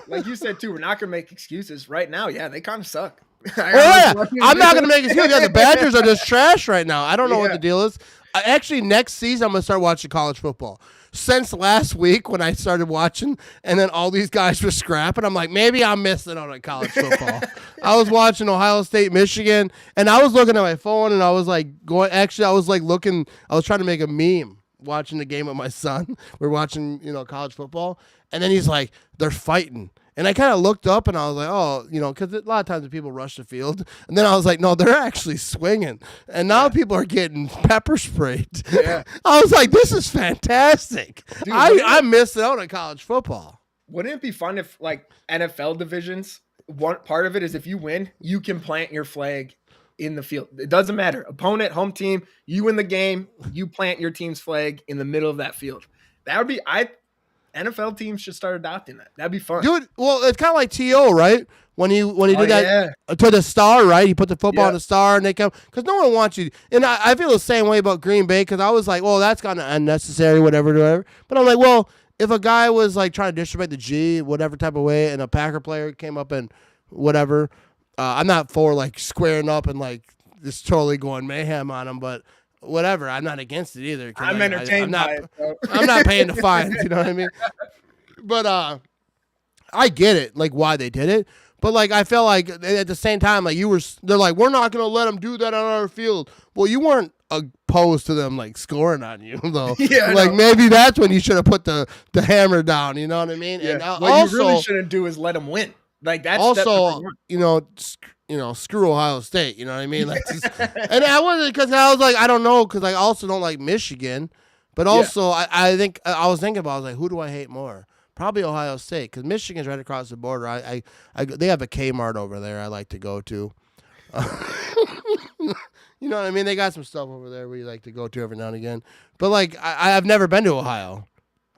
like you said too, we're not gonna make excuses right now. Yeah, they kind of suck. I'm not going to make excuses. Yeah, the Badgers are just trash right now. I don't know what the deal is. Actually, next season, I'm going to start watching college football. Since last week when I started watching, and then all these guys were scrapping, I'm like, maybe I'm missing out on college football. I was watching Ohio State, Michigan, and I was looking at my phone, and I was like I was trying to make a meme watching the game with my son. We're watching, college football, and then he's like, they're fighting. And I kind of looked up and I was like, oh, because a lot of times people rush the field. And then I was like, no, they're actually swinging. And now people are getting pepper sprayed. Yeah. I was like, this is fantastic. Dude, I'm missing out on college football. Wouldn't it be fun if, like, NFL divisions, one part of it is if you win, you can plant your flag in the field. It doesn't matter. Opponent, home team, you win the game, you plant your team's flag in the middle of that field. That would be NFL teams should start adopting that. That'd be fun. Dude, well, it's kind of like T.O., right? When he did that to the star, right? He put the football on the star, and they come – because no one wants you – and I feel the same way about Green Bay because I was like, well, that's kind of unnecessary, whatever. But I'm like, well, if a guy was like trying to distribute the G, whatever type of way, and a Packer player came up and whatever, I'm not for like squaring up and like just totally going mayhem on him, but – whatever, I'm not against it either. I'm entertained by it. Bro. I'm not paying the fines, you know what I mean? But I get it, like why they did it. But like I felt like at the same time, like they're like, we're not gonna let them do that on our field. Well, you weren't opposed to them like scoring on you though. Yeah, like maybe that's when you should have put the hammer down. You know what I mean? Yeah. And what you really shouldn't do is let them win. Like that's also, screw Ohio State. You know what I mean? Like, and I wasn't because I was like, I don't know, because I also don't like Michigan, but also I think I was thinking about, I was like, who do I hate more? Probably Ohio State, because Michigan's right across the border. They have a Kmart over there I like to go to. You know what I mean? They got some stuff over there we like to go to every now and again. But like, I've never been to Ohio.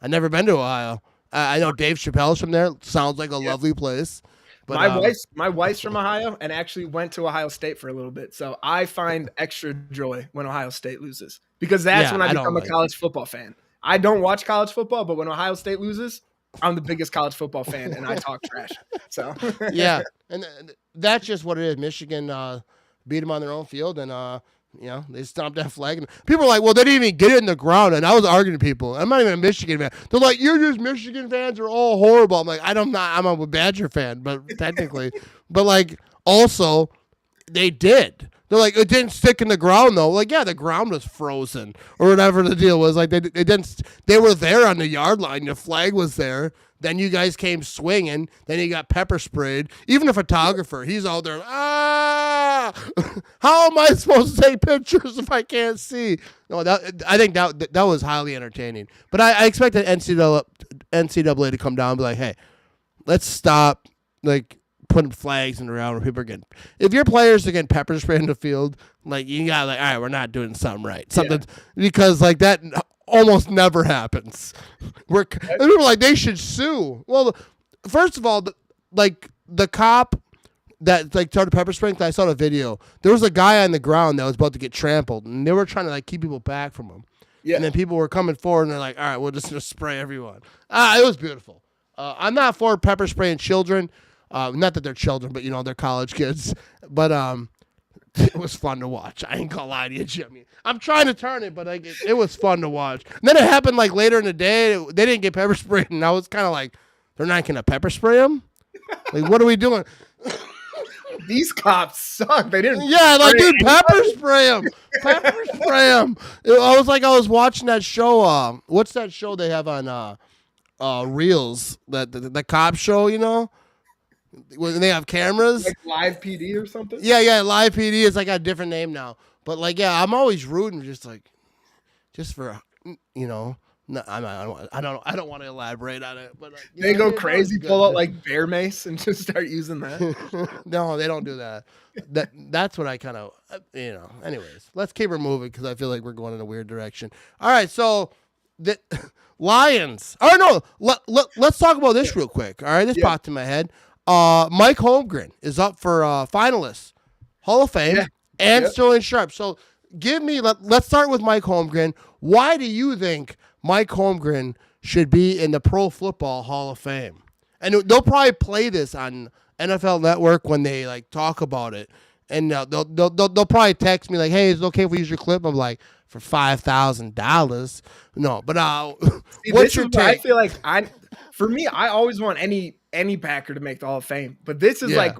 I know Dave Chappelle's from there. Sounds like a lovely place. But my wife's from Ohio and actually went to Ohio State for a little bit. So I find extra joy when Ohio State loses because that's when I become a college football fan. I don't watch college football, but when Ohio State loses, I'm the biggest college football fan and I talk trash. So yeah, and that's just what it is. Michigan beat them on their own field and they stomped that flag. And people are like, well, they didn't even get it in the ground. And I was arguing to people. I'm not even a Michigan fan. They're like, you're just Michigan fans are all horrible. I'm like, I'm a Badger fan, but technically. But like, also, they did. They're like, it didn't stick in the ground though. Like, yeah, the ground was frozen or whatever the deal was. Like, they were there on the yard line. The flag was there. Then you guys came swinging. Then he got pepper sprayed. Even a photographer, he's out there. How am I supposed to take pictures if I can't see? No, I think that was highly entertaining. But I expected NCAA to come down and be like, hey, let's stop like putting flags in the ground where people are getting. If your players are getting pepper sprayed in the field, like you got like, all right, we're not doing something right. Because like that. almost never happens. And we were like, they should sue. Well, first of all, the cop that like started pepper spraying, I saw the video. There was a guy on the ground that was about to get trampled, and they were trying to like keep people back from him. Yeah. And then people were coming forward, and they're like, all right, we'll just spray everyone. It was beautiful. I'm not for pepper spraying children. Not that they're children, but, they're college kids. But it was fun to watch. I ain't gonna lie to you, Jimmy. I'm trying to turn it, but it was fun to watch. And then it happened like later in the day. They didn't get pepper sprayed, and I was kind of like, they're not gonna pepper spray them? Like, what are we doing? These cops suck. They didn't. Yeah, like, dude, pepper spray them. Pepper spray them. I was watching that show. What's that show they have on Reels? The cop show, when they have cameras. Like Live PD or something? Yeah, Live PD is like a different name now. But like, yeah, I'm always rooting just for, no, I don't want to elaborate on it, but they go crazy, pull out like bear mace and just start using that. No, they don't do that. That's what I kind of, Anyways, let's keep her moving because I feel like we're going in a weird direction. All right, so the Lions. Oh no, let's talk about this real quick. All right, this popped in my head. Mike Holmgren is up for finalists, Hall of Fame, and Sterling Sharp. So let's start with Mike Holmgren. Why do you think Mike Holmgren should be in the Pro Football Hall of Fame? And they'll probably play this on NFL Network when they like talk about it, and they'll probably text me like, "Hey, is it okay if we use your clip?" I'm like, for $5,000. No, but See, what's your take? I feel like I always want any Packer to make the Hall of Fame, but this is like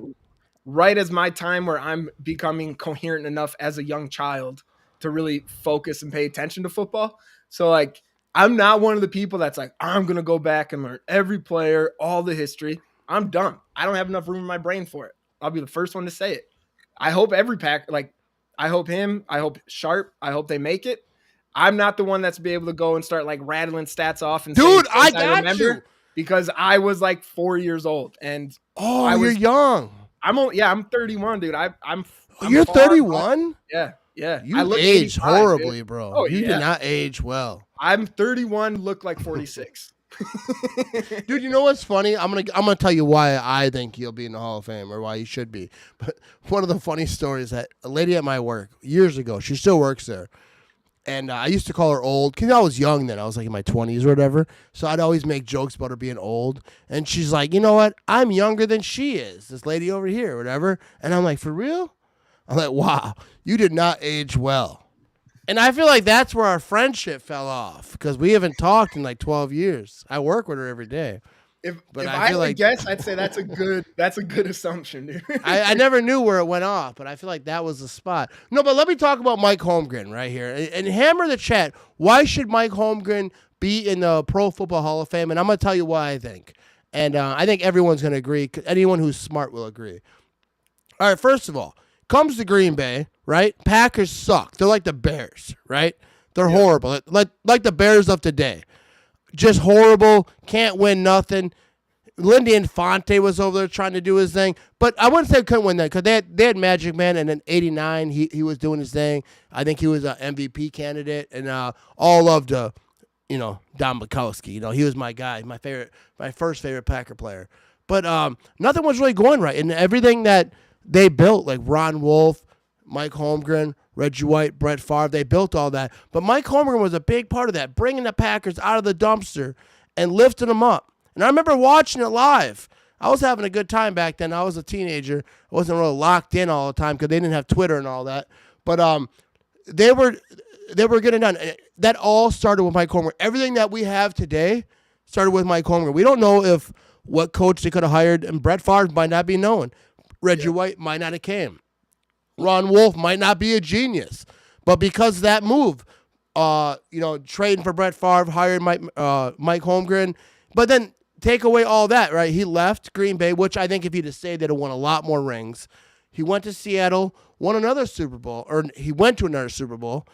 right as my time where I'm becoming coherent enough as a young child to really focus and pay attention to football. So like, I'm not one of the people that's like, I'm going to go back and learn every player, all the history. I'm done. I don't have enough room in my brain for it. I'll be the first one to say it. I hope every Packer, I hope him, I hope Sharp, I hope they make it. I'm not the one that's be able to go and start like rattling stats off and dude, I got you. Because I was like 4 years old and you're young. I'm 31, dude. I'm You're 31? Yeah. You aged horribly, dude. Bro. Oh, you did not age well. I'm 31, look like 46. Dude, you know what's funny? I'm gonna tell you why I think you'll be in the Hall of Fame or why you should be. But one of the funny stories that a lady at my work years ago, she still works there. And I used to call her old because I was young then. I was like in my 20s or whatever. So I'd always make jokes about her being old. And she's like, you know what? I'm younger than she is, this lady over here or whatever. And I'm like, for real? I'm like, wow, you did not age well. And I feel like that's where our friendship fell off because we haven't talked in like 12 years. I work with her every day. If I feel like guess, I'd say that's a good assumption, dude. I never knew where it went off, but I feel like that was the spot. No, but let me talk about Mike Holmgren right here. And hammer the chat. Why should Mike Holmgren be in the Pro Football Hall of Fame? And I'm going to tell you why I think. And I think everyone's going to agree. Anyone who's smart will agree. All right, first of all, comes to Green Bay, right? Packers suck. They're like the Bears, right? They're horrible. Like the Bears of today. Just horrible. Can't win nothing. Lindy Infante was over there trying to do his thing. But I wouldn't say couldn't win that because they had Magic Man, and in 89, he was doing his thing. I think he was an MVP candidate. And all love to, Don Bukowski. He was my guy, my first favorite Packer player. But nothing was really going right. And everything that they built, like Ron Wolf, Mike Holmgren, Reggie White, Brett Favre, they built all that. But Mike Holmgren was a big part of that, bringing the Packers out of the dumpster and lifting them up. And I remember watching it live. I was having a good time back then. I was a teenager. I wasn't really locked in all the time because they didn't have Twitter and all that. But they were getting done. That all started with Mike Holmgren. Everything that we have today started with Mike Holmgren. We don't know what coach they could have hired, and Brett Favre might not be known. Reggie White might not have came. Ron Wolf might not be a genius. But because of that move, trading for Brett Favre, hired Mike Holmgren, but then take away all that, right? He left Green Bay, which I think if he'd have stayed, they'd have won a lot more rings. He went to Seattle, won another Super Bowl, or he went to another Super Bowl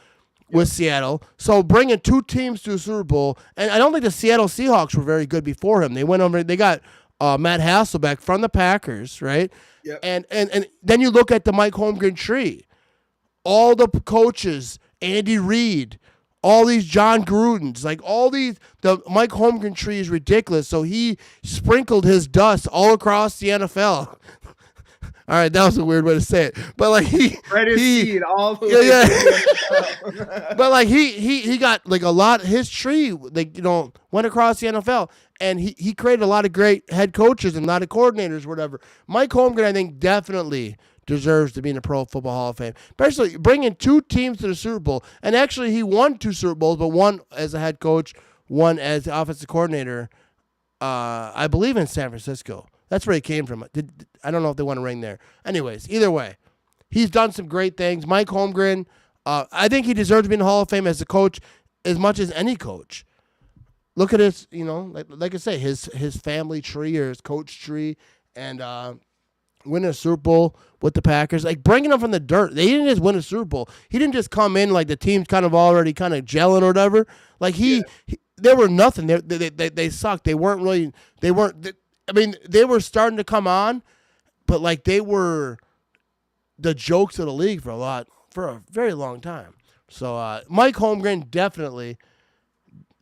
with Seattle. So bringing two teams to a Super Bowl, and I don't think the Seattle Seahawks were very good before him. They went over, they got Matt Hasselbeck from the Packers, right? Yep. And then you look at the Mike Holmgren tree. All the coaches, Andy Reid, all these John Grudens, like all these, the Mike Holmgren tree is ridiculous. So he sprinkled his dust all across the NFL. All right, that was a weird way to say it, but like he spread his seed all the way. Yeah. But like he got like a lot. His tree, like went across the NFL, and he created a lot of great head coaches and a lot of coordinators, whatever. Mike Holmgren, I think, definitely deserves to be in the Pro Football Hall of Fame, especially bringing 2 teams to the Super Bowl. And actually, he won 2 Super Bowls, but one as a head coach, one as the offensive coordinator. I believe in San Francisco. That's where he came from. I don't know if they won a ring there. Anyways, either way, he's done some great things. Mike Holmgren, I think he deserves to be in the Hall of Fame as a coach as much as any coach. Look at his, like I say, his family tree or his coach tree, and winning a Super Bowl with the Packers. Like bringing them from the dirt. They didn't just win a Super Bowl. He didn't just come in like the team's kind of already kind of gelling or whatever. Like they were nothing. They sucked. They weren't really. They were starting to come on, but like they were the jokes of the league for a very long time. So Mike Holmgren definitely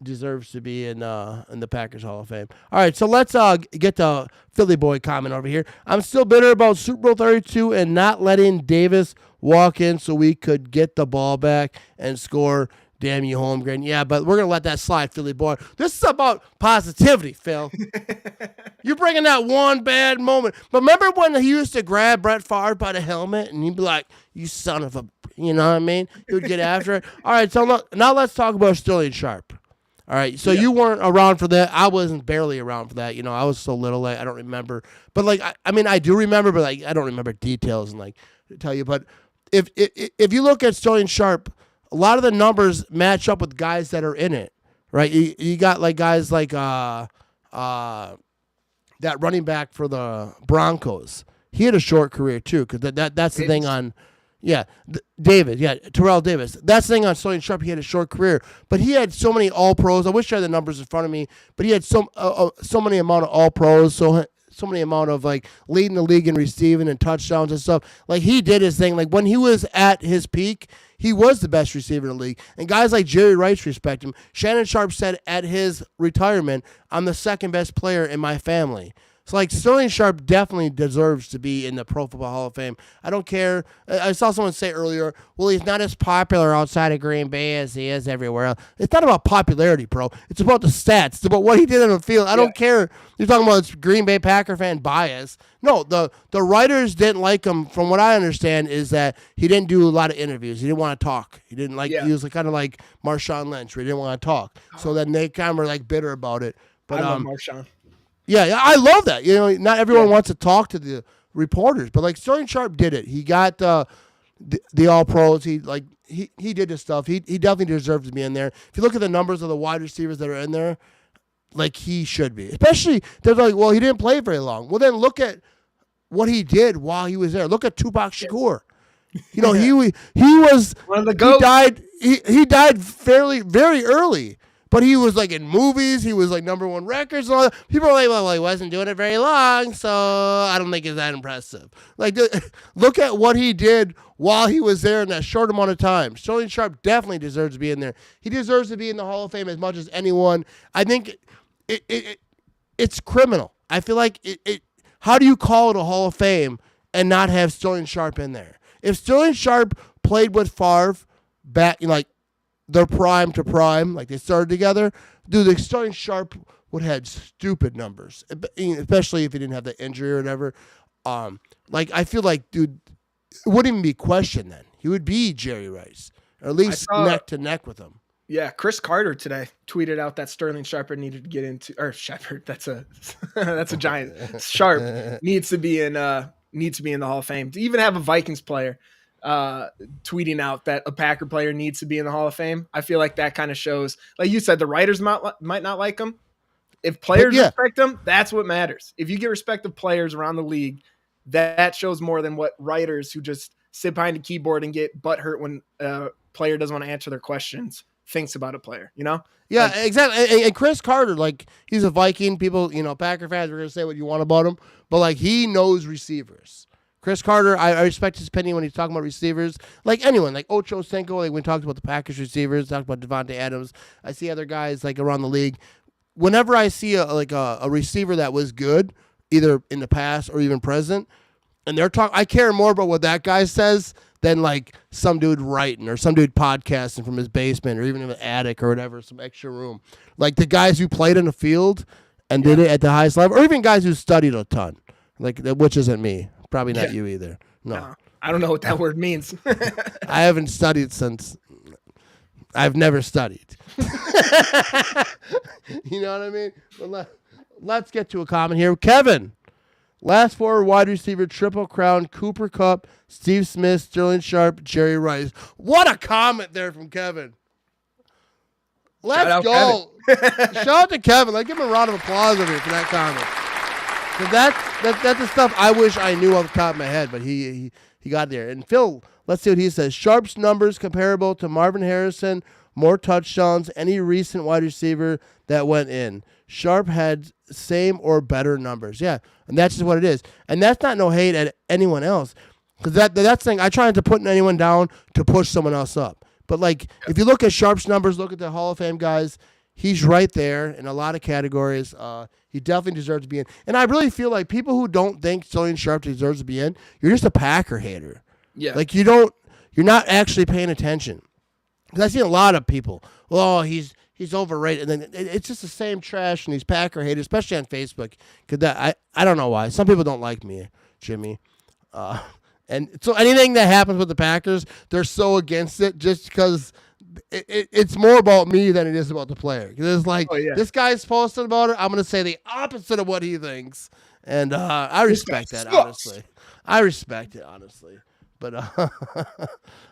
deserves to be in the Packers Hall of Fame. All right, so let's get to Philly boy comment over here. I'm still bitter about Super Bowl 32 and not letting Davis walk in so we could get the ball back and score. Damn you, Holmgren. Yeah, but we're going to let that slide, Philly boy. This is about positivity, Phil. You're bringing that one bad moment. But remember when he used to grab Brett Favre by the helmet and he'd be like, you son of a, you know what I mean? He would get after it. All right, so now let's talk about Sterling Sharp. All right, so you weren't around for that. I wasn't barely around for that. I was so little, I don't remember. But, like, I do remember, but like I don't remember details and, like, tell you. But if you look at Sterling Sharp, a lot of the numbers match up with guys that are in it, right? You got like guys like that running back for the Broncos. He had a short career too, because that's the thing on, Terrell Davis. That's the thing on Sterling Sharp. He had a short career, but he had so many All Pros. I wish I had the numbers in front of me, but he had so many amount of All Pros, so many amount of like leading the league in receiving and touchdowns and stuff. Like he did his thing. Like when he was at his peak, he was the best receiver in the league. And guys like Jerry Rice respect him. Shannon Sharp said at his retirement, I'm the second best player in my family. So, like, Sterling Sharp definitely deserves to be in the Pro Football Hall of Fame. I don't care. I saw someone say earlier, well, he's not as popular outside of Green Bay as he is everywhere else. It's not about popularity, bro. It's about the stats. It's about what he did on the field. I don't care. You're talking about this Green Bay Packer fan bias. No, the writers didn't like him. From what I understand is that he didn't do a lot of interviews. He didn't want to talk. He didn't like. He was kind of like Marshawn Lynch, where he didn't want to talk. So then they kind of were like bitter about it. But I love Marshawn. Yeah, I love that. Not everyone wants to talk to the reporters, but like Sterling Sharp did it. He got the All Pros. He did this stuff. He definitely deserves to be in there. If you look at the numbers of the wide receivers that are in there, like he should be. Especially they're like, well, he didn't play very long. Well, then look at what he did while he was there. Look at Tupac Shakur. He was one of the GOATs. He died very early. But he was like in movies. He was like #1 records and all that. People are like, well, he wasn't doing it very long, so I don't think it's that impressive. Like, look at what he did while he was there in that short amount of time. Sterling Sharp definitely deserves to be in there. He deserves to be in the Hall of Fame as much as anyone. I think it's criminal. I feel like how do you call it a Hall of Fame and not have Sterling Sharp in there? If Sterling Sharp played with Favre back, their prime to prime, like they started together, dude, the Sterling Sharp would have had stupid numbers, especially if he didn't have the injury or whatever. Like, I feel like, dude, it wouldn't even be questioned then. He would be Jerry Rice, or at least neck to neck with him. Yeah, Chris Carter today tweeted out that Sterling Sharp needed to get into, or Shepard. That's a giant. Sharp needs to be in the Hall of Fame. To even have a Vikings player tweeting out that a Packer player needs to be in the Hall of Fame, I feel like that kind of shows, like you said, the writers might not like him. If players respect them, that's what matters. If you get respect of players around the league, that shows more than what writers who just sit behind a keyboard and get butthurt when a player doesn't want to answer their questions thinks about a player, Yeah, like, exactly. And Chris Carter, like, he's a Viking. People, Packer fans are going to say what you want about him, but like he knows receivers. Chris Carter, I respect his opinion when he's talking about receivers. Like anyone, like Ocho Cinco, like when he talks about the Packers receivers, talks about Devontae Adams. I see other guys like around the league. Whenever I see a receiver that was good, either in the past or even present, and they're talking, I care more about what that guy says than like some dude writing or some dude podcasting from his basement or even in an attic or whatever, some extra room. Like the guys who played in the field and did it at the highest level, or even guys who studied a ton, like which isn't me. Probably not you either. No. I don't know what that word means. I haven't studied since. I've never studied. You know what I mean? Well, let's get to a comment here. Kevin, last 4 wide receiver triple crown: Cooper Kupp, Steve Smith, Sterling Sharp, Jerry Rice. What a comment there from Kevin. Let's go. Shout out to Kevin. Let's give him a round of applause over here for that comment. That's the stuff I wish I knew off the top of my head, but he got there. And Phil, let's see what he says. Sharp's numbers comparable to Marvin Harrison, more touchdowns, any recent wide receiver that went in. Sharp had same or better numbers. Yeah, and that's just what it is. And that's not no hate at anyone else. Because that's the thing. I try not to put anyone down to push someone else up. But, like, if you look at Sharp's numbers, look at the Hall of Fame guys, he's right there in a lot of categories. He definitely deserves to be in. And I really feel like people who don't think Sterling Sharp deserves to be in, you're just a Packer hater. Yeah. Like, you're not actually paying attention. Because I've seen a lot of people, he's overrated. And then it's just the same trash and these Packer haters, especially on Facebook. Because I don't know why. Some people don't like me, Jimmy. And so anything that happens with the Packers, they're so against it just because it's more about me than it is about the player. Because it's like, this guy's posting about it, I'm going to say the opposite of what he thinks. And I respect that, honestly. I respect it, honestly. But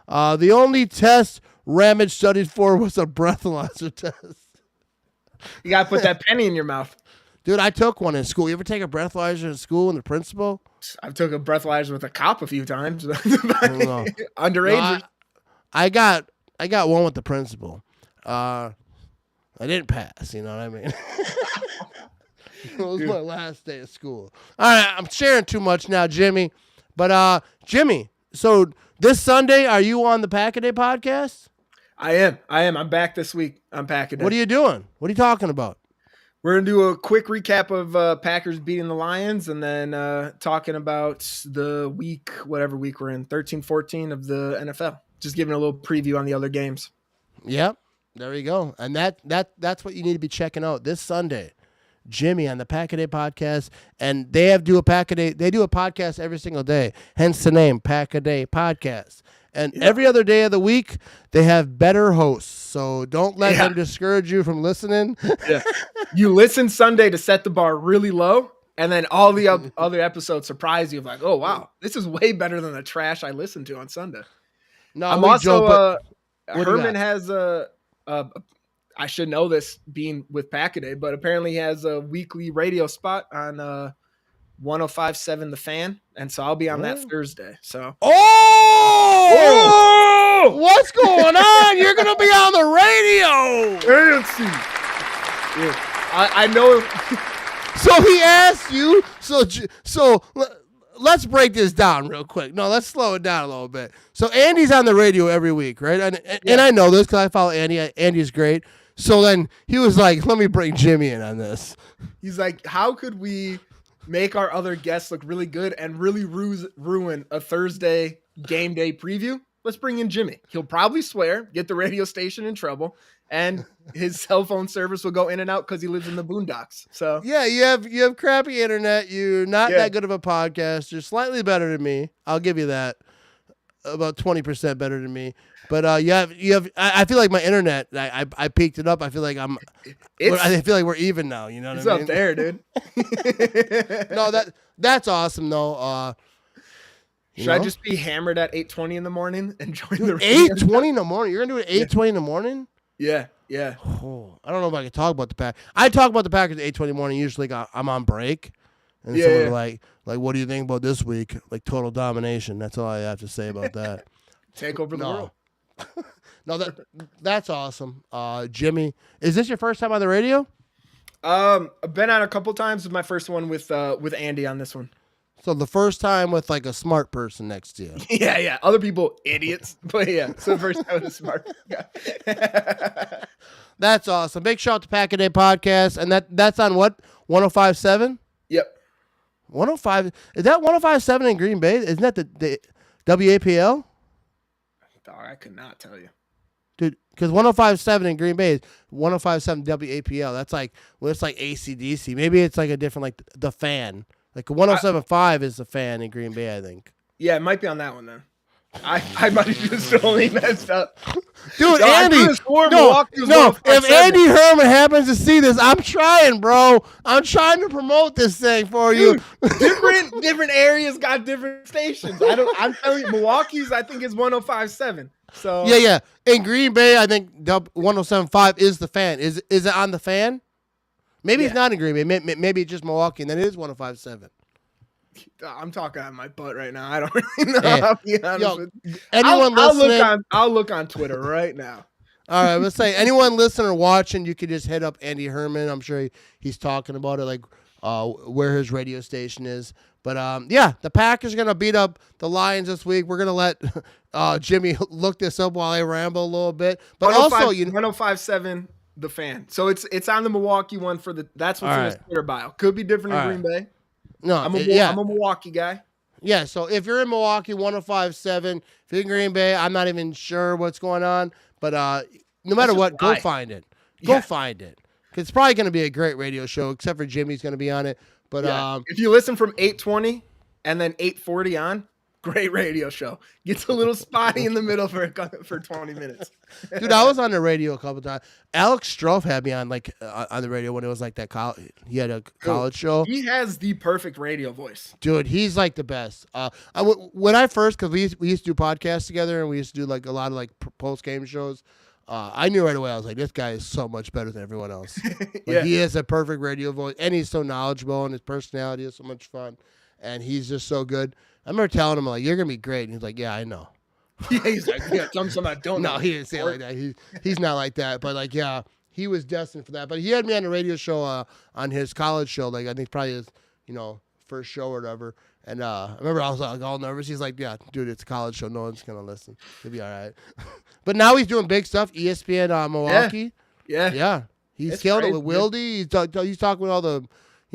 the only test Ramage studied for was a breathalyzer test. You got to put that penny in your mouth. Dude, I took one in school. You ever take a breathalyzer in school and the principal? I've took a breathalyzer with a cop a few times. Underage. No, I got one with the principal. I didn't pass, you know what I mean? It was my last day of school. All right, I'm sharing too much now, Jimmy. But Jimmy, so this Sunday, are you on the Pack-A-Day podcast? I am. I'm back this week on Pack-A-Day. What are you doing? What are you talking about? We're going to do a quick recap of Packers beating the Lions and then talking about the week, whatever week we're in, 13-14 of the NFL. Just giving a little preview on the other games. Yep. There you go. And that's what you need to be checking out this Sunday. Jimmy on the Pack-A-Day podcast. And they do a Pack-A-Day. They do a podcast every single day. Hence the name, Pack-A-Day Podcast. And every other day of the week, they have better hosts. So don't let them discourage you from listening. Yeah. You listen Sunday to set the bar really low, and then all the other episodes surprise you. Like, oh, wow, this is way better than the trash I listened to on Sunday. No, I'm also, Herman has I should know this being with Pack-A-Day, but apparently he has a weekly radio spot on 105.7 The Fan, and so I'll be on that Thursday. So, what's going on? You're gonna be on the radio. Fancy. Yeah, I know. So he asked you. So let's break this down real quick. No, let's slow it down a little bit. So Andy's on the radio every week, right? And I know this because I follow Andy. Andy's great. So then he was like, let me bring Jimmy in on this. He's like, how could we make our other guests look really good and really ruin a Thursday game day preview? Let's bring in Jimmy. He'll probably swear, get the radio station in trouble, and his cell phone service will go in and out because he lives in the boondocks. So yeah, you have crappy internet. You're not that good of a podcast. You're slightly better than me. I'll give you that. About 20% better than me. But you have. I feel like my internet. I peaked it up. I feel like I feel like we're even now. You know what I mean? It's up there, dude. No, that's awesome though. Should I just be hammered at 8:20 in the morning and join the 8:20 in the morning? You're gonna do it 8:20 in the morning? Yeah. Oh, I don't know if I can talk about the Pack. I talk about the Packers at 8:20 in the morning. Usually, I'm on break, and someone like, what do you think about this week? Like total domination. That's all I have to say about that. Take over the world. No, that's awesome. Jimmy, is this your first time on the radio? I've been on a couple times. This is my first one with Andy on this one. So the first time with like a smart person next to you. Yeah. Other people, idiots. But yeah, so the first time with a smart guy. That's awesome. Big shout out to Pack a Day Podcast. And that's on what? 105.7? Yep. 105. Is that 105.7 in Green Bay? Isn't that the WAPL? Dog, I could not tell you. Dude, because 105.7 in Green Bay is 105.7 WAPL. That's like, well, it's like ACDC. Maybe it's like a different, like the Fan. Like 107.5 is the Fan in Green Bay, I think. Yeah, it might be on that one then. I might have just totally messed up. Dude, No, Andy, if Andy Herman happens to see this, I'm trying, bro. I'm trying to promote this thing for you. Dude, different areas got different stations. I'm telling you, Milwaukee's I think is 105.7. So Yeah. In Green Bay, I think 107.5 is the Fan. Is it on the Fan? Maybe it's not in Green Bay. Maybe it's just Milwaukee, and then it is 105.7. I'm talking out of my butt right now. I don't really know. I'll be honest with you. Anyone listening? I'll look on Twitter right now. All right, let's say anyone listening or watching, you could just hit up Andy Herman. I'm sure he's talking about it, like where his radio station is. But yeah, the Packers are gonna beat up the Lions this week. We're gonna let Jimmy look this up while I ramble a little bit. But also, 105.7 the Fan. So it's on the Milwaukee one for the. That's what's in his Twitter bio. Could be different in Green Bay. No, I'm a Milwaukee guy. Yeah, so if you're in Milwaukee, 105.7. If you're in Green Bay, I'm not even sure what's going on. But no matter what, go find it. Go find it. Because it's probably going to be a great radio show, except for Jimmy's going to be on it. But if you listen from 8:20 and then 8:40 on, great radio show. Gets a little spotty in the middle for 20 minutes. Dude, I was on the radio a couple times. Alex Stroff had me on on the radio when it was like that college. He had a college show. He has the perfect radio voice. Dude, he's like the best. When I first, because we used to do podcasts together and we used to do like a lot of like post game shows. I knew right away. I was like, this guy is so much better than everyone else. He has a perfect radio voice, and he's so knowledgeable, and his personality is so much fun, and he's just so good. I remember telling him, like, you're going to be great. And he's like, yeah, I know. Yeah, he's like, yeah, tell me something I don't know. No, he didn't say it like that. He's not like that. But, like, yeah, he was destined for that. But he had me on a radio show on his college show. Like, I think probably his, first show or whatever. And I remember I was like all nervous. He's like, yeah, dude, it's a college show. No one's going to listen. He'll be all right. But now he's doing big stuff. ESPN Milwaukee. Yeah. He's killing it with Wildy. He's talking with all the,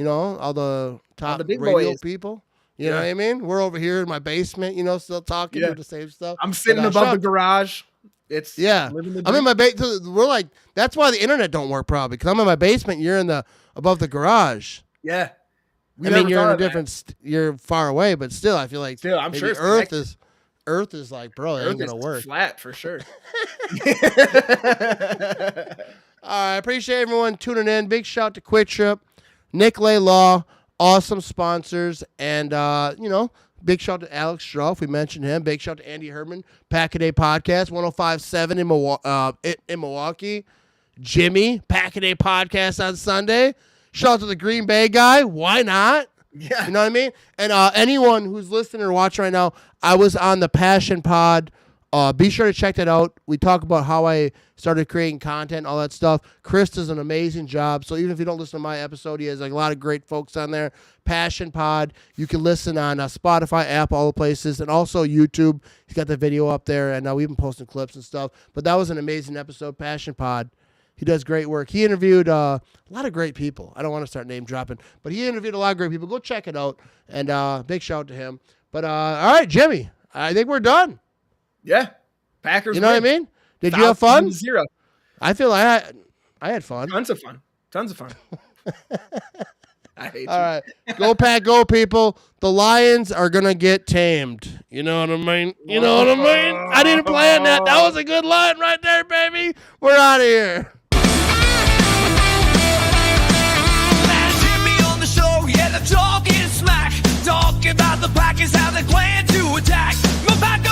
all the top the big radio boys. people. You know what I mean? We're over here in my basement, still talking do the same stuff. I'm sitting above the garage. It's I'm in my basement. We're like, that's why the internet don't work probably, because I'm in my basement. You're above the garage. Yeah. You're in a different. You're far away, but still, I feel like I'm sure Earth is like, bro, it ain't gonna work. Flat for sure. All right, I appreciate everyone tuning in. Big shout out to Quick Trip, Nick Lay Law, awesome sponsors, and big shout out to Alex Stroff. We mentioned him. Big shout out to Andy Herman, Pack a Day Podcast, 105.7 in Milwaukee. Jimmy, Pack a Day Podcast on Sunday. Shout out to the Green Bay guy. Why not? Yeah. You know what I mean? And anyone who's listening or watching right now, I was on the Passion Pod. Be sure to check that out. We talk about how I started creating content, all that stuff. Chris does an amazing job. So even if you don't listen to my episode, he has like a lot of great folks on there. Passion Pod. You can listen on Spotify, Apple, all the places, and also YouTube. He's got the video up there, and we've been posting clips and stuff. But that was an amazing episode, Passion Pod. He does great work. He interviewed a lot of great people. I don't want to start name dropping, but he interviewed a lot of great people. Go check it out, and big shout out to him. But all right, Jimmy, I think we're done. Yeah, Packers. You know what I mean? Did you have fun? 0. I feel I had fun. Tons of fun. I hate All right, go Pack, go people. The Lions are gonna get tamed. You know what I mean? I didn't plan that. That was a good line right there, baby. We're out of here. Jimmy on the show, yeah, they're talking smack. Talking about the Packers, how they plan to attack. My back